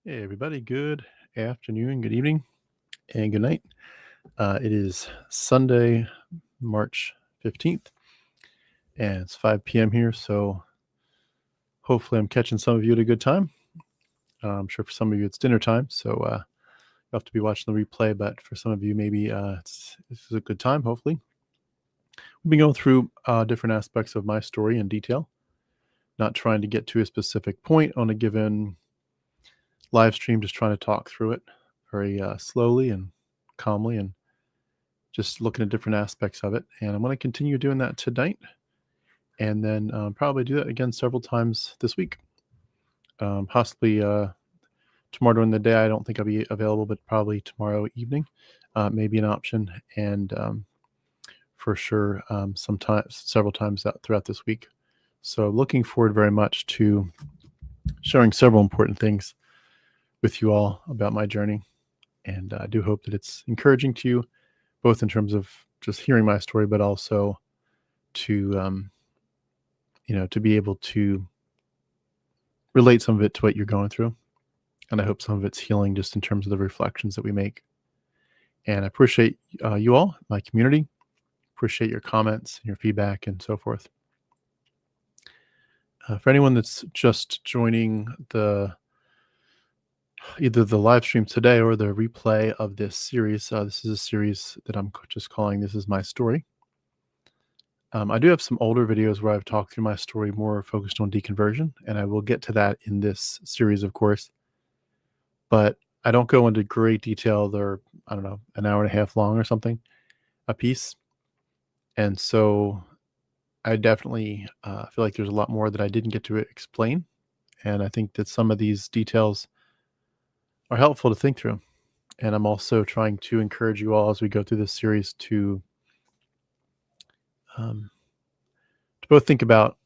Hey, everybody. Good afternoon, good evening, and good night. It is Sunday, March 15th, and it's 5 p.m. here. So hopefully, I'm catching some of you at a good time. I'm sure for some of you, it's dinner time. So you'll have to be watching the replay. But for some of you, maybe this is a good time, hopefully. We'll be going through different aspects of my story in detail, not trying to get to a specific point on a given live stream, just trying to talk through it very slowly and calmly and just looking at different aspects of it. And I'm going to continue doing that tonight and then probably do that again several times this week. Possibly tomorrow during the day, I don't think I'll be available, but probably tomorrow evening may be an option. And for sure, sometimes several times throughout this week. So looking forward very much to sharing several important things with you all about my journey. And I do hope that it's encouraging to you, both in terms of just hearing my story, but also to, to be able to relate some of it to what you're going through. And I hope some of it's healing just in terms of the reflections that we make. And I appreciate you all, my community, appreciate your comments, your feedback, and so forth. For anyone that's just joining either the live stream today or the replay of this series. This is a series that I'm just calling This Is My Story. I do have some older videos where I've talked through my story more focused on deconversion, and I will get to that in this series, of course. But I don't go into great detail. They're, I don't know, an hour and a half long or something a piece. And so I definitely feel like there's a lot more that I didn't get to explain. And I think that some of these details are helpful to think through. And I'm also trying to encourage you all as we go through this series to both think about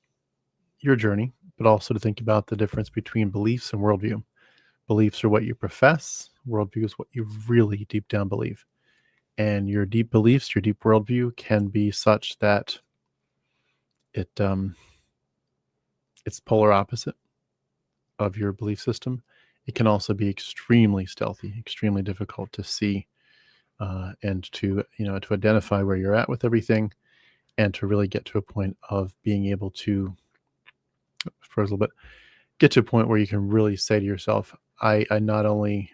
your journey, but also to think about the difference between beliefs and worldview. Beliefs are what you profess. Worldview is what you really deep down believe. And your deep beliefs, your deep worldview can be such that it's polar opposite of your belief system. It can also be extremely stealthy, extremely difficult to see and to identify where you're at with everything and to really get to a point of being able to, for a little bit, get to a point where you can really say to yourself, I not only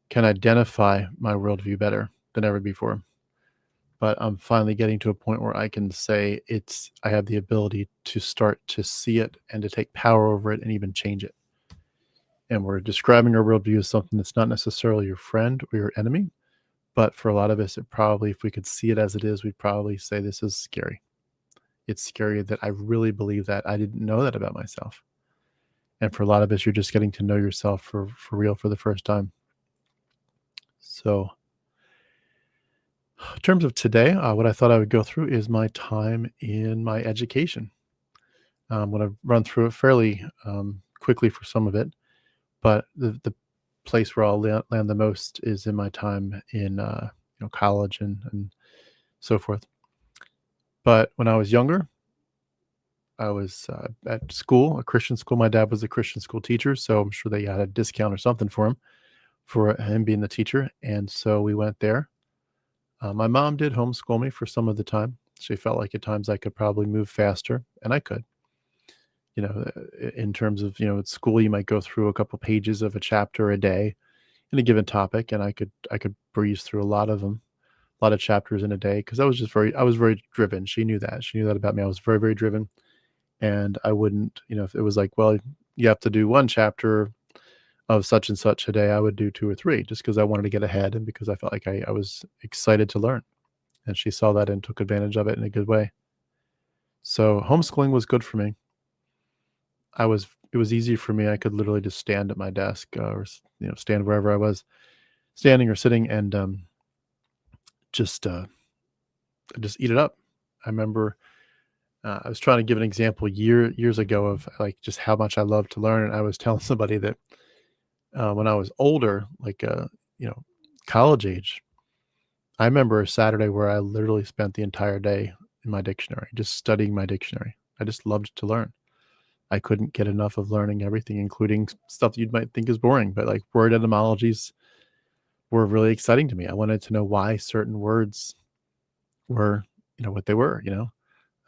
can identify my worldview better than ever before, but I'm finally getting to a point where I can say I have the ability to start to see it and to take power over it and even change it. And we're describing our worldview as something that's not necessarily your friend or your enemy. But for a lot of us, if we could see it as it is, we'd probably say this is scary. It's scary that I really believe that. I didn't know that about myself. And for a lot of us, you're just getting to know yourself for real for the first time. So in terms of today, what I thought I would go through is my time in my education. I'm going to run through it fairly quickly for some of it. But the place where I'll land the most is in my time in college and so forth. But when I was younger, I was at school, a Christian school. My dad was a Christian school teacher, so I'm sure they had a discount or something for him being the teacher. And so we went there. My mom did homeschool me for some of the time. She felt like at times I could probably move faster, and I could. In terms of, at school, you might go through a couple pages of a chapter a day in a given topic. And I could breeze through a lot of them, a lot of chapters in a day. Cause I was very driven. She knew that about me. I was very, very driven. And I wouldn't, if it was like, well, you have to do one chapter of such and such a day, I would do 2 or 3 just because I wanted to get ahead and because I felt like I was excited to learn. And she saw that and took advantage of it in a good way. So homeschooling was good for me. It was easy for me. I could literally just stand at my desk or stand wherever I was standing or sitting and just eat it up. I remember I was trying to give an example years ago of like just how much I love to learn. And I was telling somebody that when I was older, like college age, I remember a Saturday where I literally spent the entire day in my dictionary, just studying my dictionary. I just loved to learn. I couldn't get enough of learning everything, including stuff that you might think is boring, but like word etymologies were really exciting to me. I wanted to know why certain words were, what they were,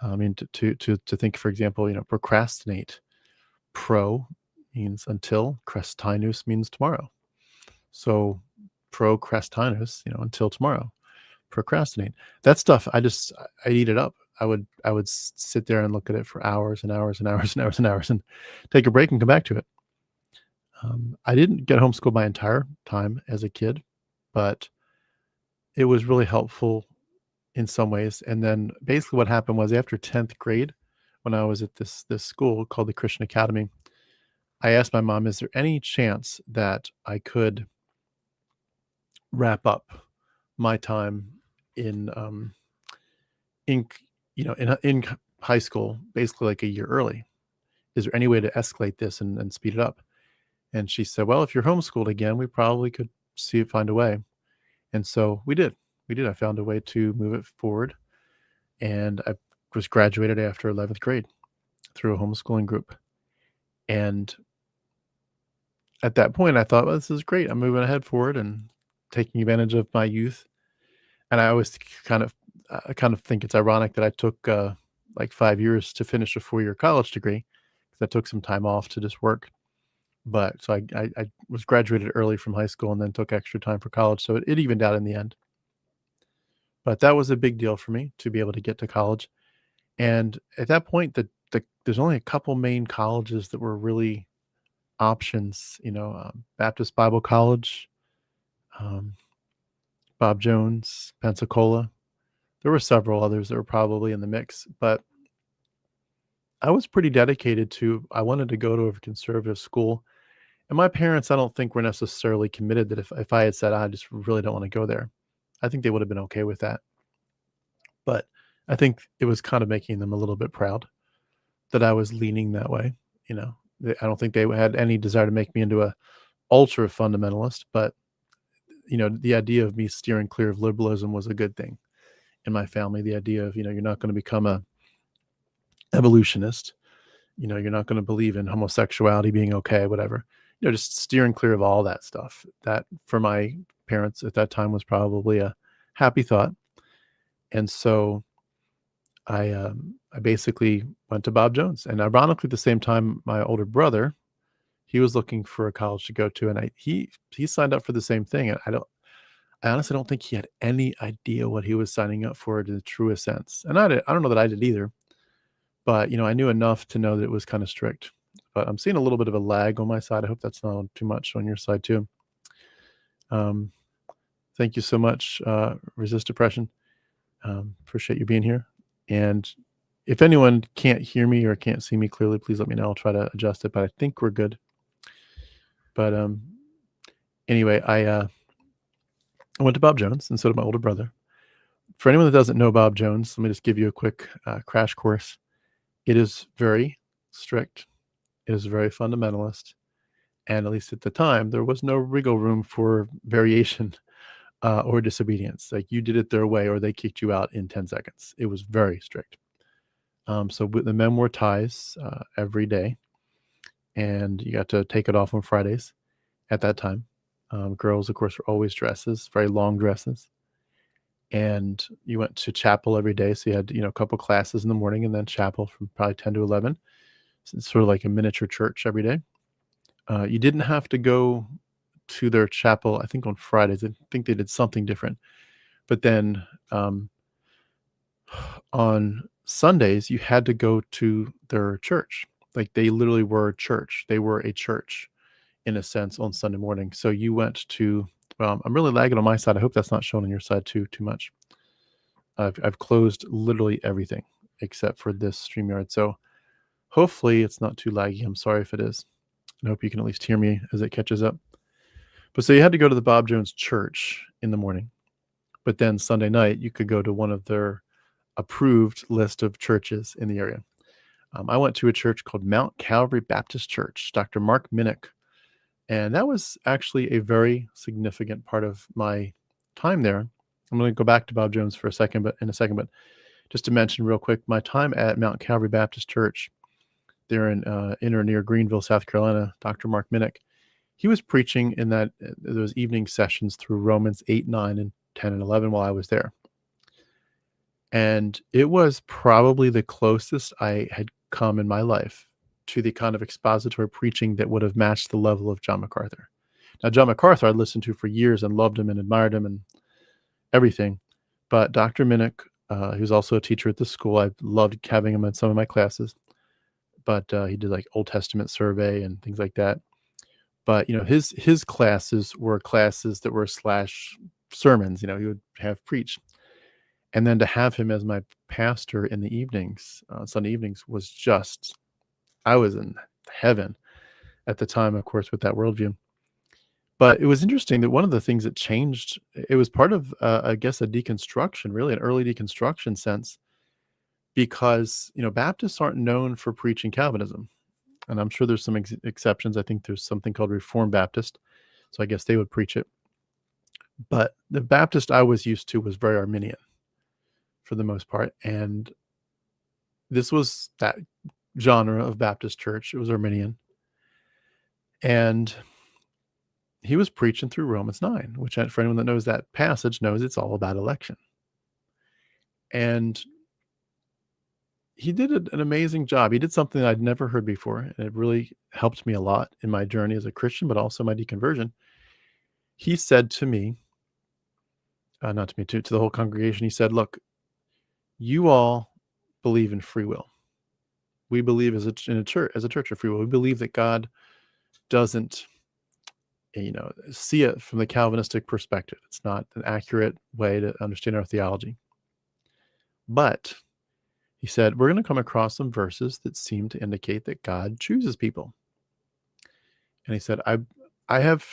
I mean, to think, for example, procrastinate. Pro means until, crestinus means tomorrow. So procrastinus, until tomorrow. Procrastinate. That stuff, I eat it up. I would sit there and look at it for hours and hours and hours and hours and hours and take a break and come back to it. I didn't get homeschooled my entire time as a kid, but it was really helpful in some ways. And then basically what happened was after 10th grade, when I was at this school called the Christian Academy, I asked my mom, is there any chance that I could wrap up my time in in in high school, basically like a year early? Is there any way to escalate this and speed it up? And she said, well, if you're homeschooled again, we probably could find a way. And so we did. I found a way to move it forward. And I was graduated after 11th grade through a homeschooling group. And at that point, I thought, well, this is great. I'm moving ahead forward and taking advantage of my youth. And I always I kind of think it's ironic that I took like 5 years to finish a 4-year college degree, because I took some time off to just work. But so I was graduated early from high school and then took extra time for college. So it evened out in the end. But that was a big deal for me to be able to get to college. And at that point, there's only a couple main colleges that were really options, Baptist Bible College, um, Bob Jones, Pensacola. There were several others that were probably in the mix, but I was pretty dedicated I wanted to go to a conservative school. And my parents, I don't think were necessarily committed that if I had said, I just really don't want to go there, I think they would have been okay with that. But I think it was kind of making them a little bit proud that I was leaning that way. I don't think they had any desire to make me into a ultra fundamentalist, but the idea of me steering clear of liberalism was a good thing in my family. The idea of, you're not going to become a evolutionist, you're not going to believe in homosexuality being okay, whatever, just steering clear of all that stuff. That for my parents at that time was probably a happy thought. And so I basically went to Bob Jones, and ironically, at the same time, my older brother, he was looking for a college to go to, and he signed up for the same thing. And I honestly don't think he had any idea what he was signing up for in the truest sense. And I don't know that I did either, but I knew enough to know that it was kind of strict. But I'm seeing a little bit of a lag on my side. I hope that's not too much on your side too. Thank you so much, Resist Depression. Appreciate you being here. And if anyone can't hear me or can't see me clearly, please let me know. I'll try to adjust it, but I think we're good. But anyway, I went to Bob Jones, and so did my older brother. For anyone that doesn't know Bob Jones, let me just give you a quick crash course. It is very strict. It is very fundamentalist. And at least at the time, there was no wiggle room for variation or disobedience. Like, you did it their way or they kicked you out in 10 seconds. It was very strict. So the men wore ties every day, and you got to take it off on Fridays at that time. Girls, of course, were always dresses, very long dresses. And you went to chapel every day. So you had, a couple classes in the morning and then chapel from probably 10 to 11. So it's sort of like a miniature church every day. You didn't have to go to their chapel, I think, on Fridays. I think they did something different. But then on Sundays, you had to go to their church. Like, they literally were a church. They were a church in a sense on Sunday morning. So you went to, well, I'm really lagging on my side. I hope that's not shown on your side too much. I've closed literally everything except for this StreamYard. So hopefully it's not too laggy. I'm sorry if it is. I hope you can at least hear me as it catches up. But so you had to go to the Bob Jones church in the morning. But then Sunday night, you could go to one of their approved list of churches in the area. I went to a church called Mount Calvary Baptist Church, Dr. Mark Minnick. And that was actually a very significant part of my time there. I'm going to go back to Bob Jones for a second, but just to mention real quick, my time at Mount Calvary Baptist Church, there in or near Greenville, South Carolina, Dr. Mark Minnick. He was preaching in those evening sessions through Romans 8, 9, and 10 and 11 while I was there. And it was probably the closest I had come in my life to the kind of expository preaching that would have matched the level of John MacArthur. Now, John MacArthur I'd listened to for years and loved him and admired him and everything. But Dr. Minnick, he was also a teacher at the school. I loved having him in some of my classes. But he did like Old Testament survey and things like that. But, his classes were classes that were / sermons, he would have preach. And then to have him as my pastor in the evenings, Sunday evenings, was just, I was in heaven at the time, of course, with that worldview. But it was interesting that one of the things that changed, it was part of, I guess, a deconstruction, really an early deconstruction sense, because, Baptists aren't known for preaching Calvinism. And I'm sure there's some exceptions. I think there's something called Reformed Baptist. So I guess they would preach it. But the Baptist I was used to was very Arminian for the most part. And this was that genre of Baptist church. It was Arminian. And he was preaching through Romans 9, which for anyone that knows that passage knows it's all about election. And he did an amazing job. He did something that I'd never heard before, and it really helped me a lot in my journey as a Christian, but also my deconversion. He said to me, not to me, to the whole congregation, he said, look, you all believe in free will. We believe as a church of free will. We believe that God doesn't, see it from the Calvinistic perspective. It's not an accurate way to understand our theology. But he said, we're going to come across some verses that seem to indicate that God chooses people. And he said, I have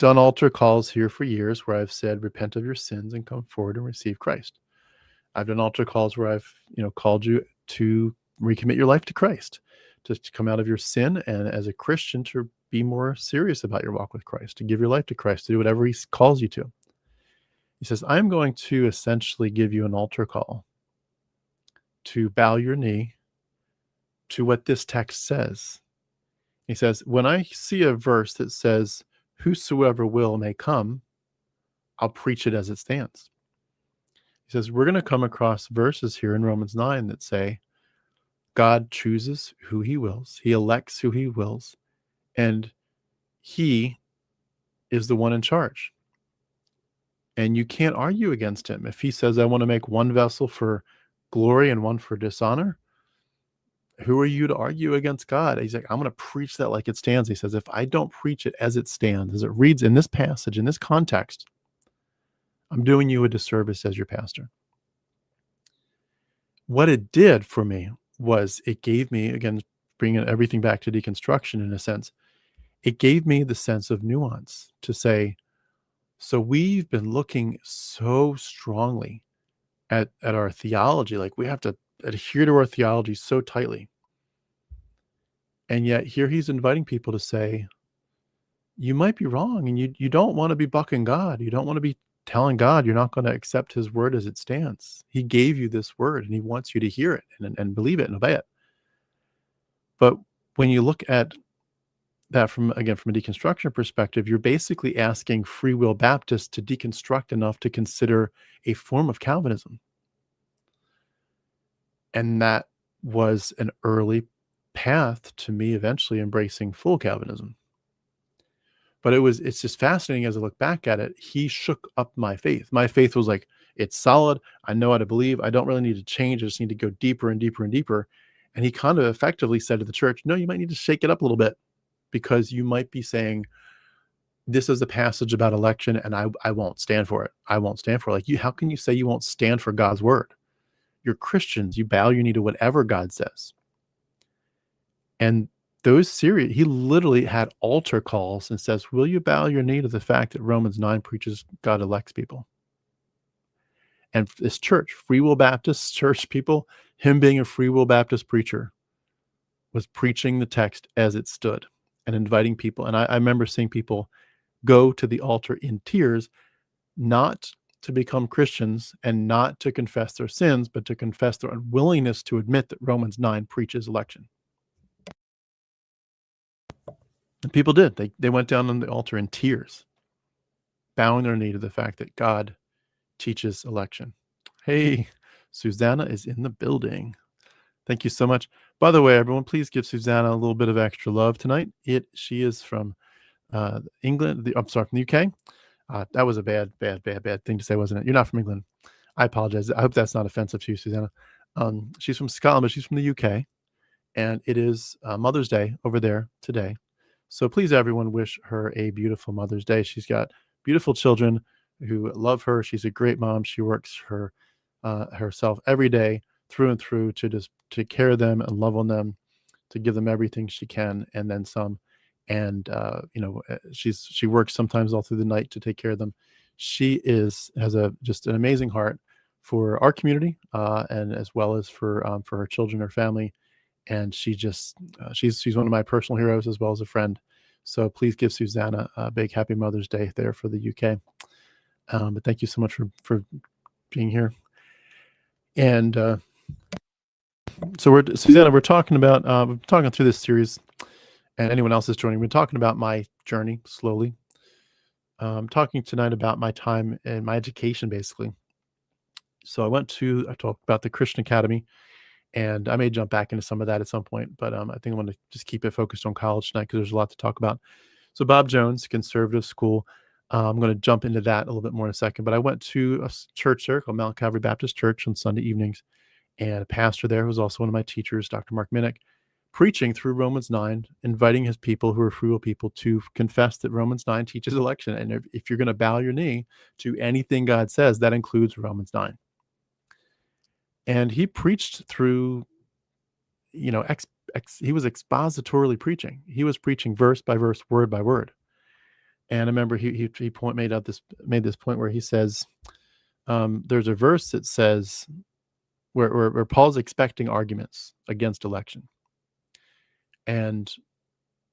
done altar calls here for years where I've said, repent of your sins and come forward and receive Christ. I've done altar calls where I've, called you to recommit your life to Christ, to come out of your sin, and as a Christian to be more serious about your walk with Christ, to give your life to Christ, to do whatever he calls you to. He says, I'm going to essentially give you an altar call to bow your knee to what this text says. He says, when I see a verse that says, whosoever will may come, I'll preach it as it stands. He says, we're going to come across verses here in Romans 9 that say, God chooses who he wills. He elects who he wills. And he is the one in charge. And you can't argue against him. If he says, I want to make one vessel for glory and one for dishonor, who are you to argue against God? He's like, I'm going to preach that like it stands. He says, if I don't preach it as it stands, as it reads in this passage, in this context, I'm doing you a disservice as your pastor. What it did for me was it gave me, again, bringing everything back to deconstruction in a sense, it gave me the sense of nuance to say, so we've been looking so strongly at our theology, like we have to adhere to our theology so tightly. And yet here he's inviting people to say, you might be wrong, and you don't want to be bucking God. You don't want to be telling God you're not going to accept his word as it stands. He gave you this word, and he wants you to hear it and believe it and obey it. But when you look at that from a deconstruction perspective, you're basically asking Free Will Baptists to deconstruct enough to consider a form of Calvinism. And that was an early path to me eventually embracing full Calvinism. But it's just fascinating as I look back at it. He shook up my faith. My faith was like, it's solid. I know how to believe. I don't really need to change. I just need to go deeper and deeper and deeper. And he kind of effectively said to the church, no, you might need to shake it up a little bit, because you might be saying, this is a passage about election and I won't stand for it. I won't stand for it. Like, how can you say you won't stand for God's word? You're Christians. You bow your knee to whatever God says. And he literally had altar calls and says, will you bow your knee to the fact that Romans 9 preaches God elects people? And this church, Free Will Baptist church people, him being a Free Will Baptist preacher, was preaching the text as it stood and inviting people. And I remember seeing people go to the altar in tears, not to become Christians and not to confess their sins, but to confess their unwillingness to admit that Romans 9 preaches election. And people did. They went down on the altar in tears, bowing their knee to the fact that God teaches election. Hey, Susanna is in the building. Thank you so much. By the way, everyone, please give Susanna a little bit of extra love tonight. She is from England. I'm sorry, from the UK. That was a bad thing to say, wasn't it? You're not from England. I apologize. I hope that's not offensive to you, Susanna. She's from Scotland, but she's from the UK, and it is Mother's Day over there today. So please, everyone, wish her a beautiful Mother's Day. She's got beautiful children who love her. She's a great mom. She works herself every day through and through to just take care of them and love on them, to give them everything she can and then some. And she works sometimes all through the night to take care of them. She has just an amazing heart for our community, and as well as for her children, her family. And she's one of my personal heroes as well as a friend. So please give Susanna a big happy Mother's Day there for the UK. But thank you so much for being here. And so Susanna, we're talking through this series, and anyone else is joining, we're talking about my journey slowly. I'm talking tonight about my time and my education, basically. So I talked about the Christian Academy, and I may jump back into some of that at some point, but I think I'm going to just keep it focused on college tonight because there's a lot to talk about. So Bob Jones, conservative school. I'm going to jump into that a little bit more in a second, but I went to a church there called Mount Calvary Baptist Church on Sunday evenings, and a pastor there who was also one of my teachers, Dr. Mark Minnick, preaching through Romans 9, inviting his people who are free will people to confess that Romans 9 teaches election. And if you're going to bow your knee to anything God says, that includes Romans 9. And he preached through, he was expositorily preaching. He was preaching verse by verse, word by word. And I remember he made this point where he says, there's a verse that says, where Paul's expecting arguments against election. And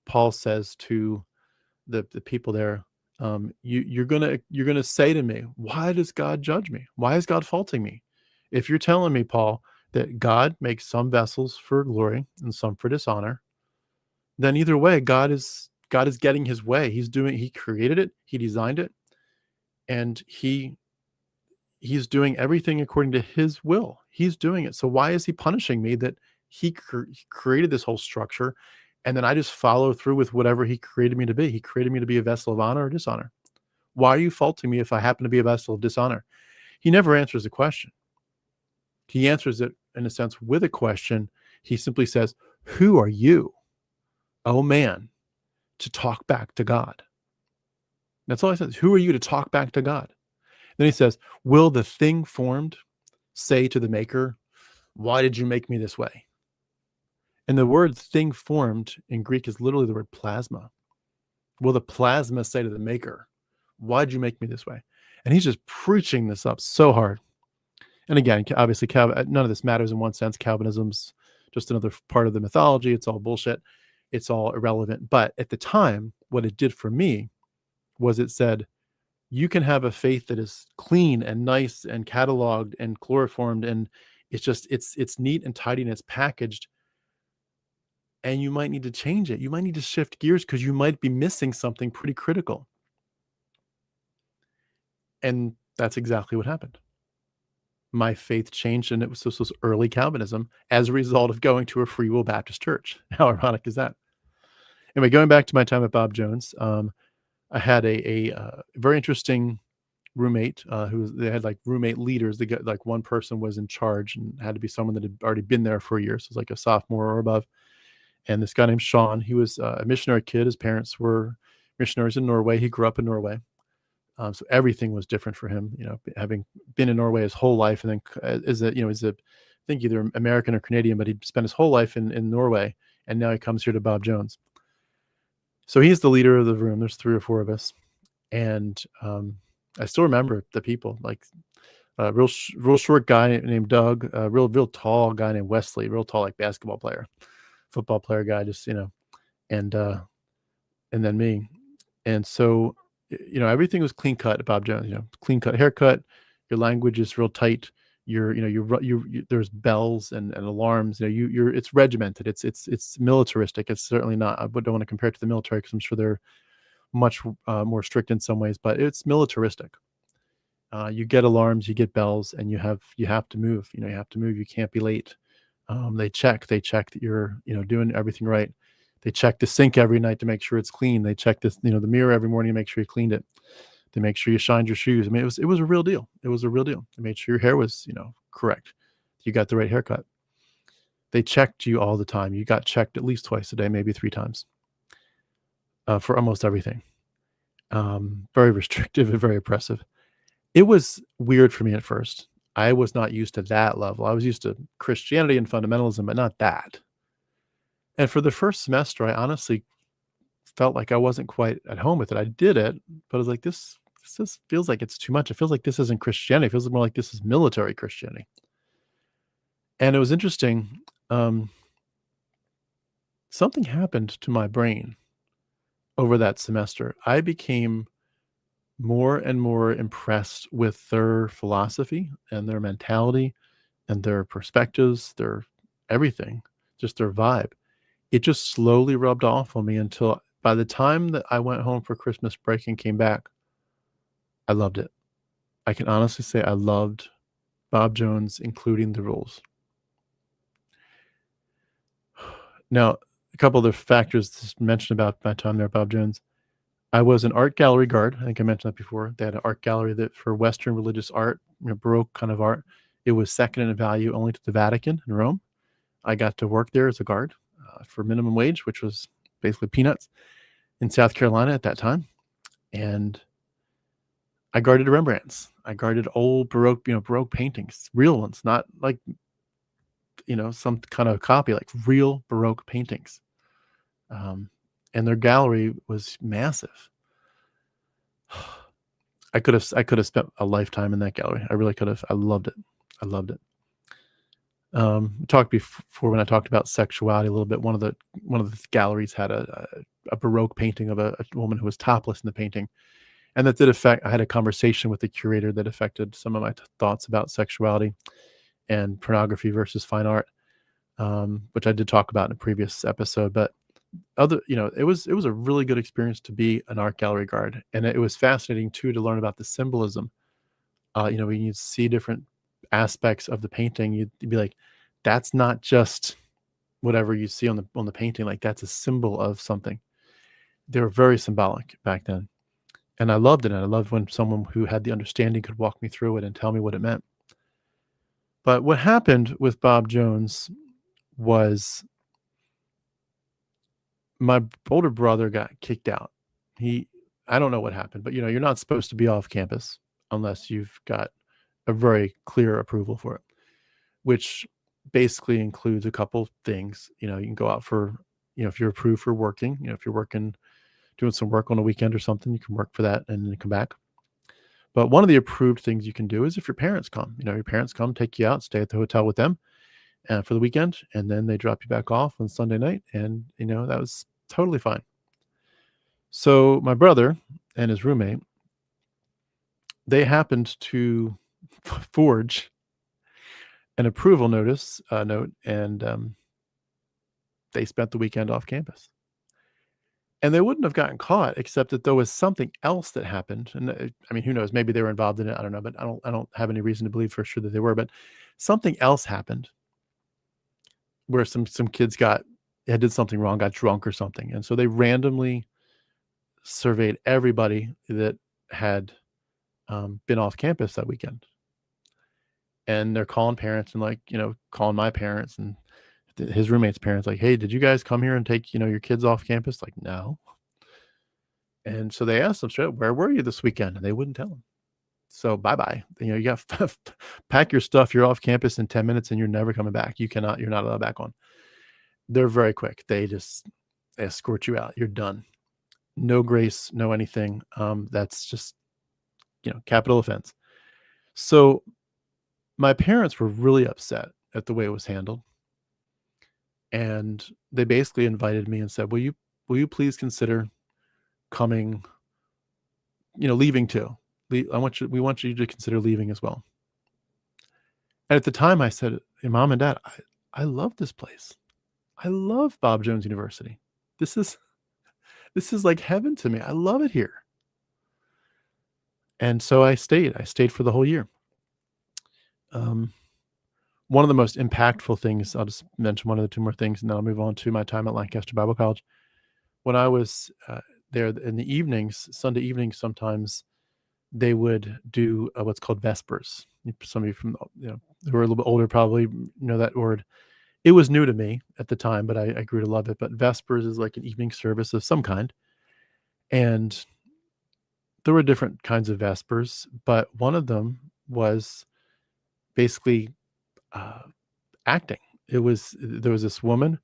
Paul says to the people there, you're gonna say to me, why does God judge me? Why is God faulting me? If you're telling me, Paul, that God makes some vessels for glory and some for dishonor, then either way, God is getting his way. He created it, he designed it, and he's doing everything according to his will. He's doing it. So why is he punishing me that he created this whole structure, and then I just follow through with whatever he created me to be? He created me to be a vessel of honor or dishonor. Why are you faulting me if I happen to be a vessel of dishonor? He never answers the question. He answers it, in a sense, with a question. He simply says, who are you, oh man, to talk back to God? That's all he says. Who are you to talk back to God? Then he says, will the thing formed say to the maker, why did you make me this way? And the word thing formed in Greek is literally the word plasma. Will the plasma say to the maker, why did you make me this way? And he's just preaching this up so hard. And again, obviously, none of this matters in one sense. Calvinism's just another part of the mythology. It's all bullshit. It's all irrelevant. But at the time, what it did for me was it said, you can have a faith that is clean and nice and cataloged and chloroformed, and it's neat and tidy and it's packaged, and you might need to change it. You might need to shift gears because you might be missing something pretty critical. And that's exactly what happened. My faith changed, and this was early Calvinism as a result of going to a Free Will Baptist church. How ironic is that? Anyway, going back to my time at Bob Jones, I had a very interesting roommate they had like roommate leaders. They got like one person was in charge and had to be someone that had already been there for a year. So it was like a sophomore or above. And this guy named Sean, he was a missionary kid. His parents were missionaries in Norway. He grew up in Norway. So everything was different for him, having been in Norway his whole life. And then he's I think either American or Canadian, but he spent his whole life in Norway. And now he comes here to Bob Jones. So he's the leader of the room. There's 3 or 4 of us. And I still remember the people, like a real short guy named Doug, a real tall guy named Wesley, real tall, like basketball player, football player guy, just, and then me. And so, everything was clean cut at Bob Jones, clean cut haircut. Your language is real tight. there's bells and alarms. It's regimented. It's militaristic. It's certainly not. I don't want to compare it to the military because I'm sure they're much more strict in some ways, but it's militaristic. You get alarms, you get bells, and you have to move. You have to move. You can't be late. They check that you're doing everything right. They check the sink every night to make sure it's clean. They check the mirror every morning to make sure you cleaned it. They make sure you shined your shoes. I mean, it was a real deal. It was a real deal. They made sure your hair was correct. You got the right haircut. They checked you all the time. You got checked at least twice a day, maybe 3 times, for almost everything. Very restrictive and very oppressive. It was weird for me at first. I was not used to that level. I was used to Christianity and fundamentalism, but not that. And for the first semester, I honestly felt like I wasn't quite at home with it. I did it, but I was like, this just feels like it's too much. It feels like this isn't Christianity. It feels more like this is military Christianity. And it was interesting. Something happened to my brain over that semester. I became more and more impressed with their philosophy and their mentality and their perspectives, their everything, just their vibe. It just slowly rubbed off on me until by the time that I went home for Christmas break and came back, I loved it. I can honestly say I loved Bob Jones, including the rules. Now, a couple other factors to mention about my time there at Bob Jones. I was an art gallery guard. I think I mentioned that before. They had an art gallery that for Western religious art, Baroque kind of art. It was second in value only to the Vatican in Rome. I got to work there as a guard for minimum wage, which was basically peanuts, in South Carolina at that time. And I guarded Rembrandts. I guarded old Baroque paintings, real ones, not like, some kind of copy, like real Baroque paintings. And their gallery was massive. I could have spent a lifetime in that gallery. I really could have. I loved it. Talked before when I talked about sexuality a little bit. One of the galleries had a Baroque painting of a woman who was topless in the painting, and that did affect. I had a conversation with the curator that affected some of my thoughts about sexuality and pornography versus fine art, which I did talk about in a previous episode. But it was a really good experience to be an art gallery guard, and it was fascinating too to learn about the symbolism. When you see different aspects of the painting, you'd be like, that's not just whatever you see on the painting. Like, that's a symbol of something. They were very symbolic back then, and I loved it. And I loved when someone who had the understanding could walk me through it and tell me what it meant. But what happened with Bob Jones was my older brother got kicked out. I don't know what happened, but you're not supposed to be off campus unless you've got a very clear approval for it, which basically includes a couple things. You can go out for, if you're approved for working, if you're doing some work on a weekend or something, you can work for that and then come back. But one of the approved things you can do is if your parents come, your parents come, take you out, stay at the hotel with them for the weekend, and then they drop you back off on Sunday night, and that was totally fine. So my brother and his roommate, they happened to forge an approval note, and they spent the weekend off campus. And they wouldn't have gotten caught, except that there was something else that happened. And I mean, who knows? Maybe they were involved in it. I don't know, but I don't have any reason to believe for sure that they were. But something else happened where some kids did something wrong, got drunk or something, and so they randomly surveyed everybody that had been off campus that weekend. And they're calling parents and calling my parents and his roommate's parents, like, hey, did you guys come here and take, your kids off campus? Like, no. And so they asked them straight up, where were you this weekend? And they wouldn't tell them. So bye-bye. You got to pack your stuff. You're off campus in 10 minutes and you're never coming back. You're not allowed back on. They're very quick. They just escort you out. You're done. No grace, no anything. That's just, capital offense. So my parents were really upset at the way it was handled. And they basically invited me and said, will you please consider coming, leaving too. We want you to consider leaving as well. And at the time I said, "Hey, Mom and Dad, I love this place. I love Bob Jones University. This is this is like heaven to me. I love it here." And so I stayed. I stayed for the whole year. Um, one of the most impactful things, I'll just mention one of the two more things, and then I'll move on to my time at Lancaster Bible College. When I was there in the evenings, Sunday evenings, sometimes they would do what's called Vespers. Some of you from who are a little bit older probably know that word. It was new to me at the time, but I grew to love it. But Vespers is like an evening service of some kind, and there were different kinds of Vespers, but one of them was basically uh, acting. There was this woman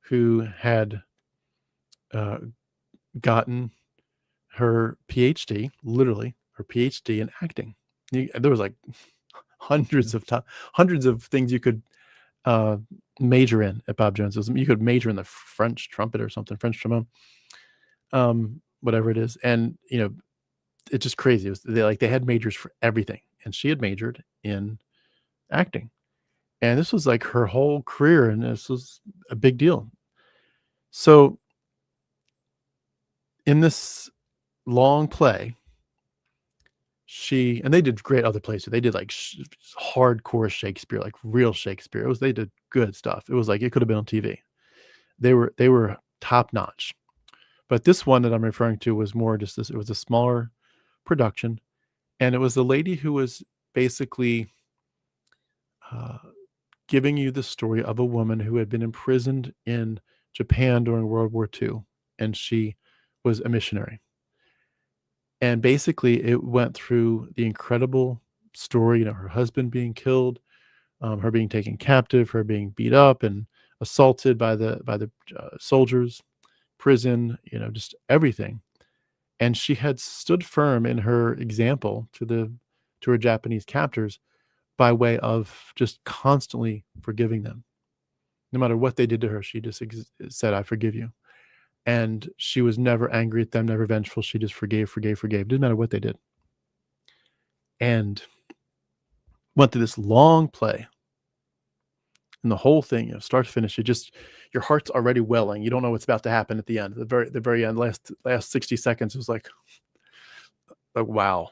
who had uh, gotten her PhD, literally her PhD in acting. There was like hundreds of things you could uh, major in at Bob Jones. You could major in the French trumpet or something, French trombone, whatever it is, and it's just crazy. They had majors for everything, and she had majored in acting, and this was like her whole career, and this was a big deal. So in this long play, and they did great other plays. They did like hardcore Shakespeare, like real Shakespeare. They did good stuff. It was like it could have been on TV. They were top notch. But this one that I'm referring to was more just this. It was a smaller production, and it was the lady who was basically giving you the story of a woman who had been imprisoned in Japan during World War II, and she was a missionary. And basically, it went through the incredible story, her husband being killed, her being taken captive, her being beat up and assaulted by the soldiers, prison, just everything. And she had stood firm in her example to her Japanese captors by way of just constantly forgiving them. No matter what they did to her, she just said, "I forgive you." And she was never angry at them, never vengeful. She just forgave. Didn't matter what they did. And went through this long play. And the whole thing, start to finish, your heart's already welling. You don't know what's about to happen at the end. The very end, last 60 seconds was like wow.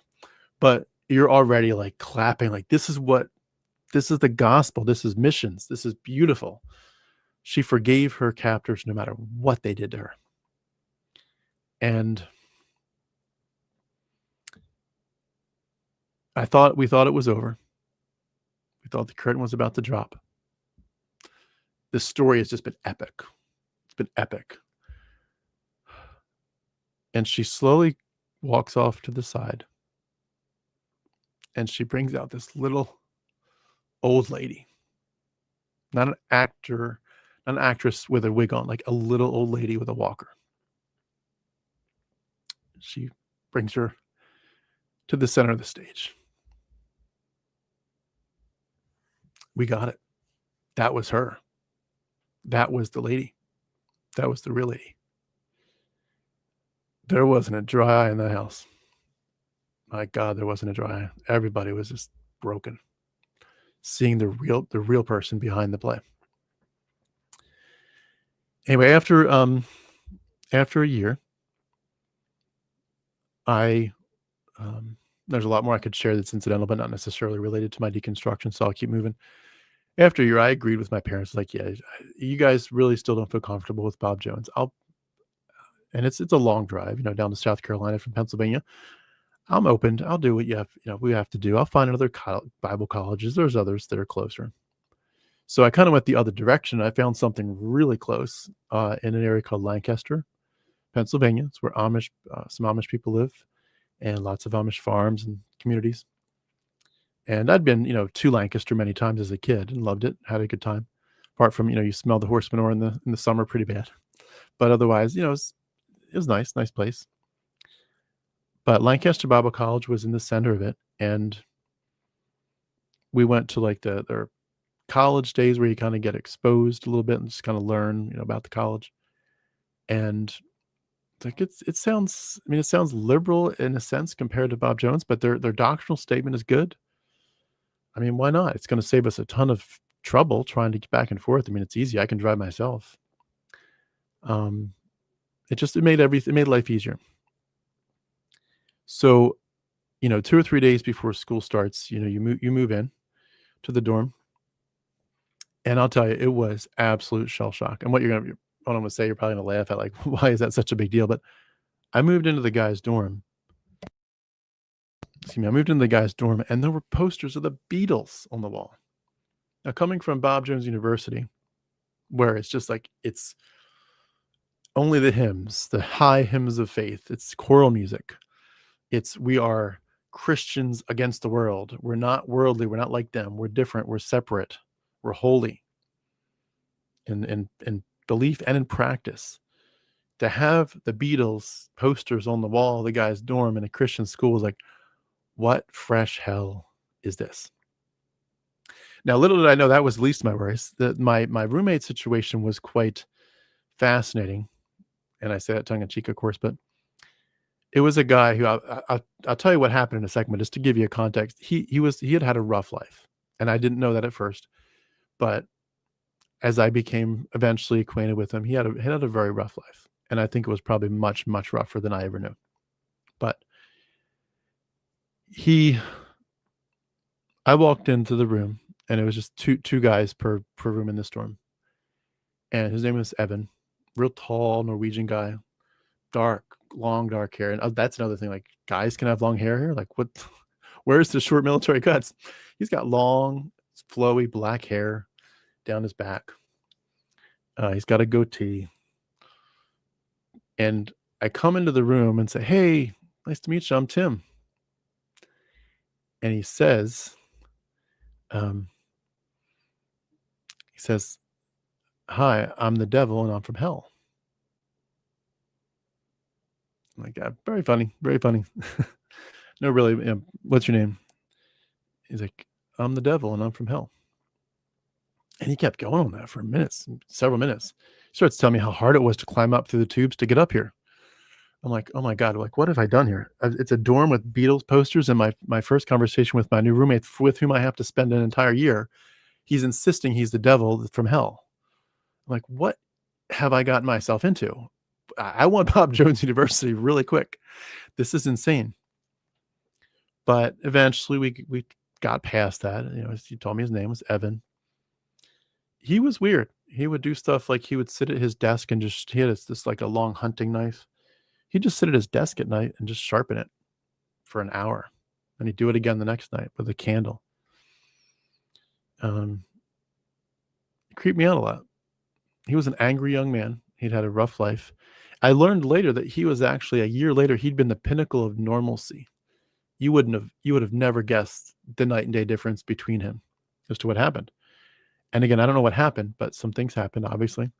But you're already like clapping, like this is the gospel. This is missions. This is beautiful. She forgave her captors no matter what they did to her. And we thought it was over. We thought the curtain was about to drop. This story has just been epic. It's been epic. And she slowly walks off to the side. And she brings out this little old lady. Not an actor, not an actress with a wig on, like a little old lady with a walker. She brings her to the center of the stage. We got it. That was her. That was the lady. That was the real lady. There wasn't a dry eye in the house. My God, there wasn't a dry eye. Everybody was just broken, seeing the real person behind the play. Anyway, after a year, there's a lot more I could share that's incidental, but not necessarily related to my deconstruction. So I'll keep moving. After a year, I agreed with my parents. Like, yeah, you guys really still don't feel comfortable with Bob Jones. And it's a long drive, down to South Carolina from Pennsylvania. I'm open. I'll do what we have to do. I'll find another Bible colleges. There's others that are closer. So I kind of went the other direction. I found something really close in an area called Lancaster, Pennsylvania. It's where some Amish people live, and lots of Amish farms and communities. And I'd been, to Lancaster many times as a kid and loved it, had a good time. Apart from, you smell the horse manure in the summer pretty bad. But otherwise, it was nice place. But Lancaster Bible College was in the center of it. And we went to like their college days where you kind of get exposed a little bit and just kind of learn, about the college. And like it sounds liberal in a sense compared to Bob Jones, but their doctrinal statement is good. I mean, why not? It's going to save us a ton of trouble trying to get back and forth. I mean, it's easy. I can drive myself. Um, it made life easier. So, 2 or 3 days before school starts, you move in to the dorm, and I'll tell you, it was absolute shell shock. And what I'm gonna say, you're probably gonna laugh at, like, why is that such a big deal? But I moved into the guy's dorm. Excuse me, I moved into the guy's dorm, and there were posters of the Beatles on the wall. Now, coming from Bob Jones University, where it's just like it's only the hymns, the high hymns of faith. It's choral music. We are Christians against the world. We're not worldly. We're not like them. We're different. We're separate. We're holy in belief and in practice. To have the Beatles posters on the wall of the guy's dorm in a Christian school is like, what fresh hell is this? Now, little did I know that was the least of my worries. My roommate situation was quite fascinating, and I say that tongue in cheek, of course, but it was a guy who I'll tell you what happened in a second, but just to give you a context, he had a rough life, and I didn't know that at first, but as I became eventually acquainted with him, he had a very rough life, and I think it was probably much, much rougher than I ever knew. But I walked into the room, and it was just two guys per room in this dorm, and his name was Evan, real tall Norwegian guy, long dark hair, and that's another thing. Like, guys can have long hair here. Like, what? Where's the short military cuts? He's got long, flowy black hair down his back. He's got a goatee. And I come into the room and say, "Hey, nice to meet you. I'm Tim." And he says, "Hi, I'm the devil and I'm from hell." I'm like, very funny, very funny. No, really, what's your name? He's like, "I'm the devil and I'm from hell." And he kept going on that for minutes, several minutes. He starts telling me how hard it was to climb up through the tubes to get up here. I'm like, "Oh my God, like, what have I done here?" It's a dorm with Beatles posters, and my first conversation with my new roommate, with whom I have to spend an entire year, he's insisting he's the devil from hell. I'm like, what have I gotten myself into? I want Bob Jones University really quick. This is insane. But eventually we got past that. He told me his name was Evan. He was weird. He would do stuff like he would sit at his desk and he had this like a long hunting knife. He'd just sit at his desk at night and just sharpen it for an hour. And he'd do it again the next night with a candle. It creeped me out a lot. He was an angry young man. He'd had a rough life. I learned later that he was actually, a year later, he'd been the pinnacle of normalcy. You would have never guessed the night and day difference between him as to what happened. And again, I don't know what happened, but some things happened, obviously.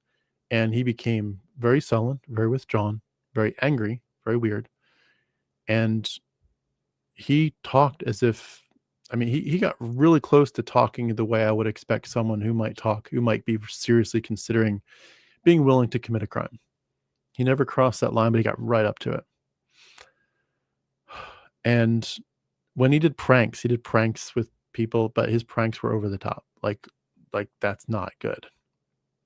And he became very sullen, very withdrawn, very angry, very weird. And he talked as if, he got really close to talking the way I would expect someone who might be seriously considering being willing to commit a crime. He never crossed that line, but he got right up to it. And when he did pranks with people, but his pranks were over the top. Like that's not good.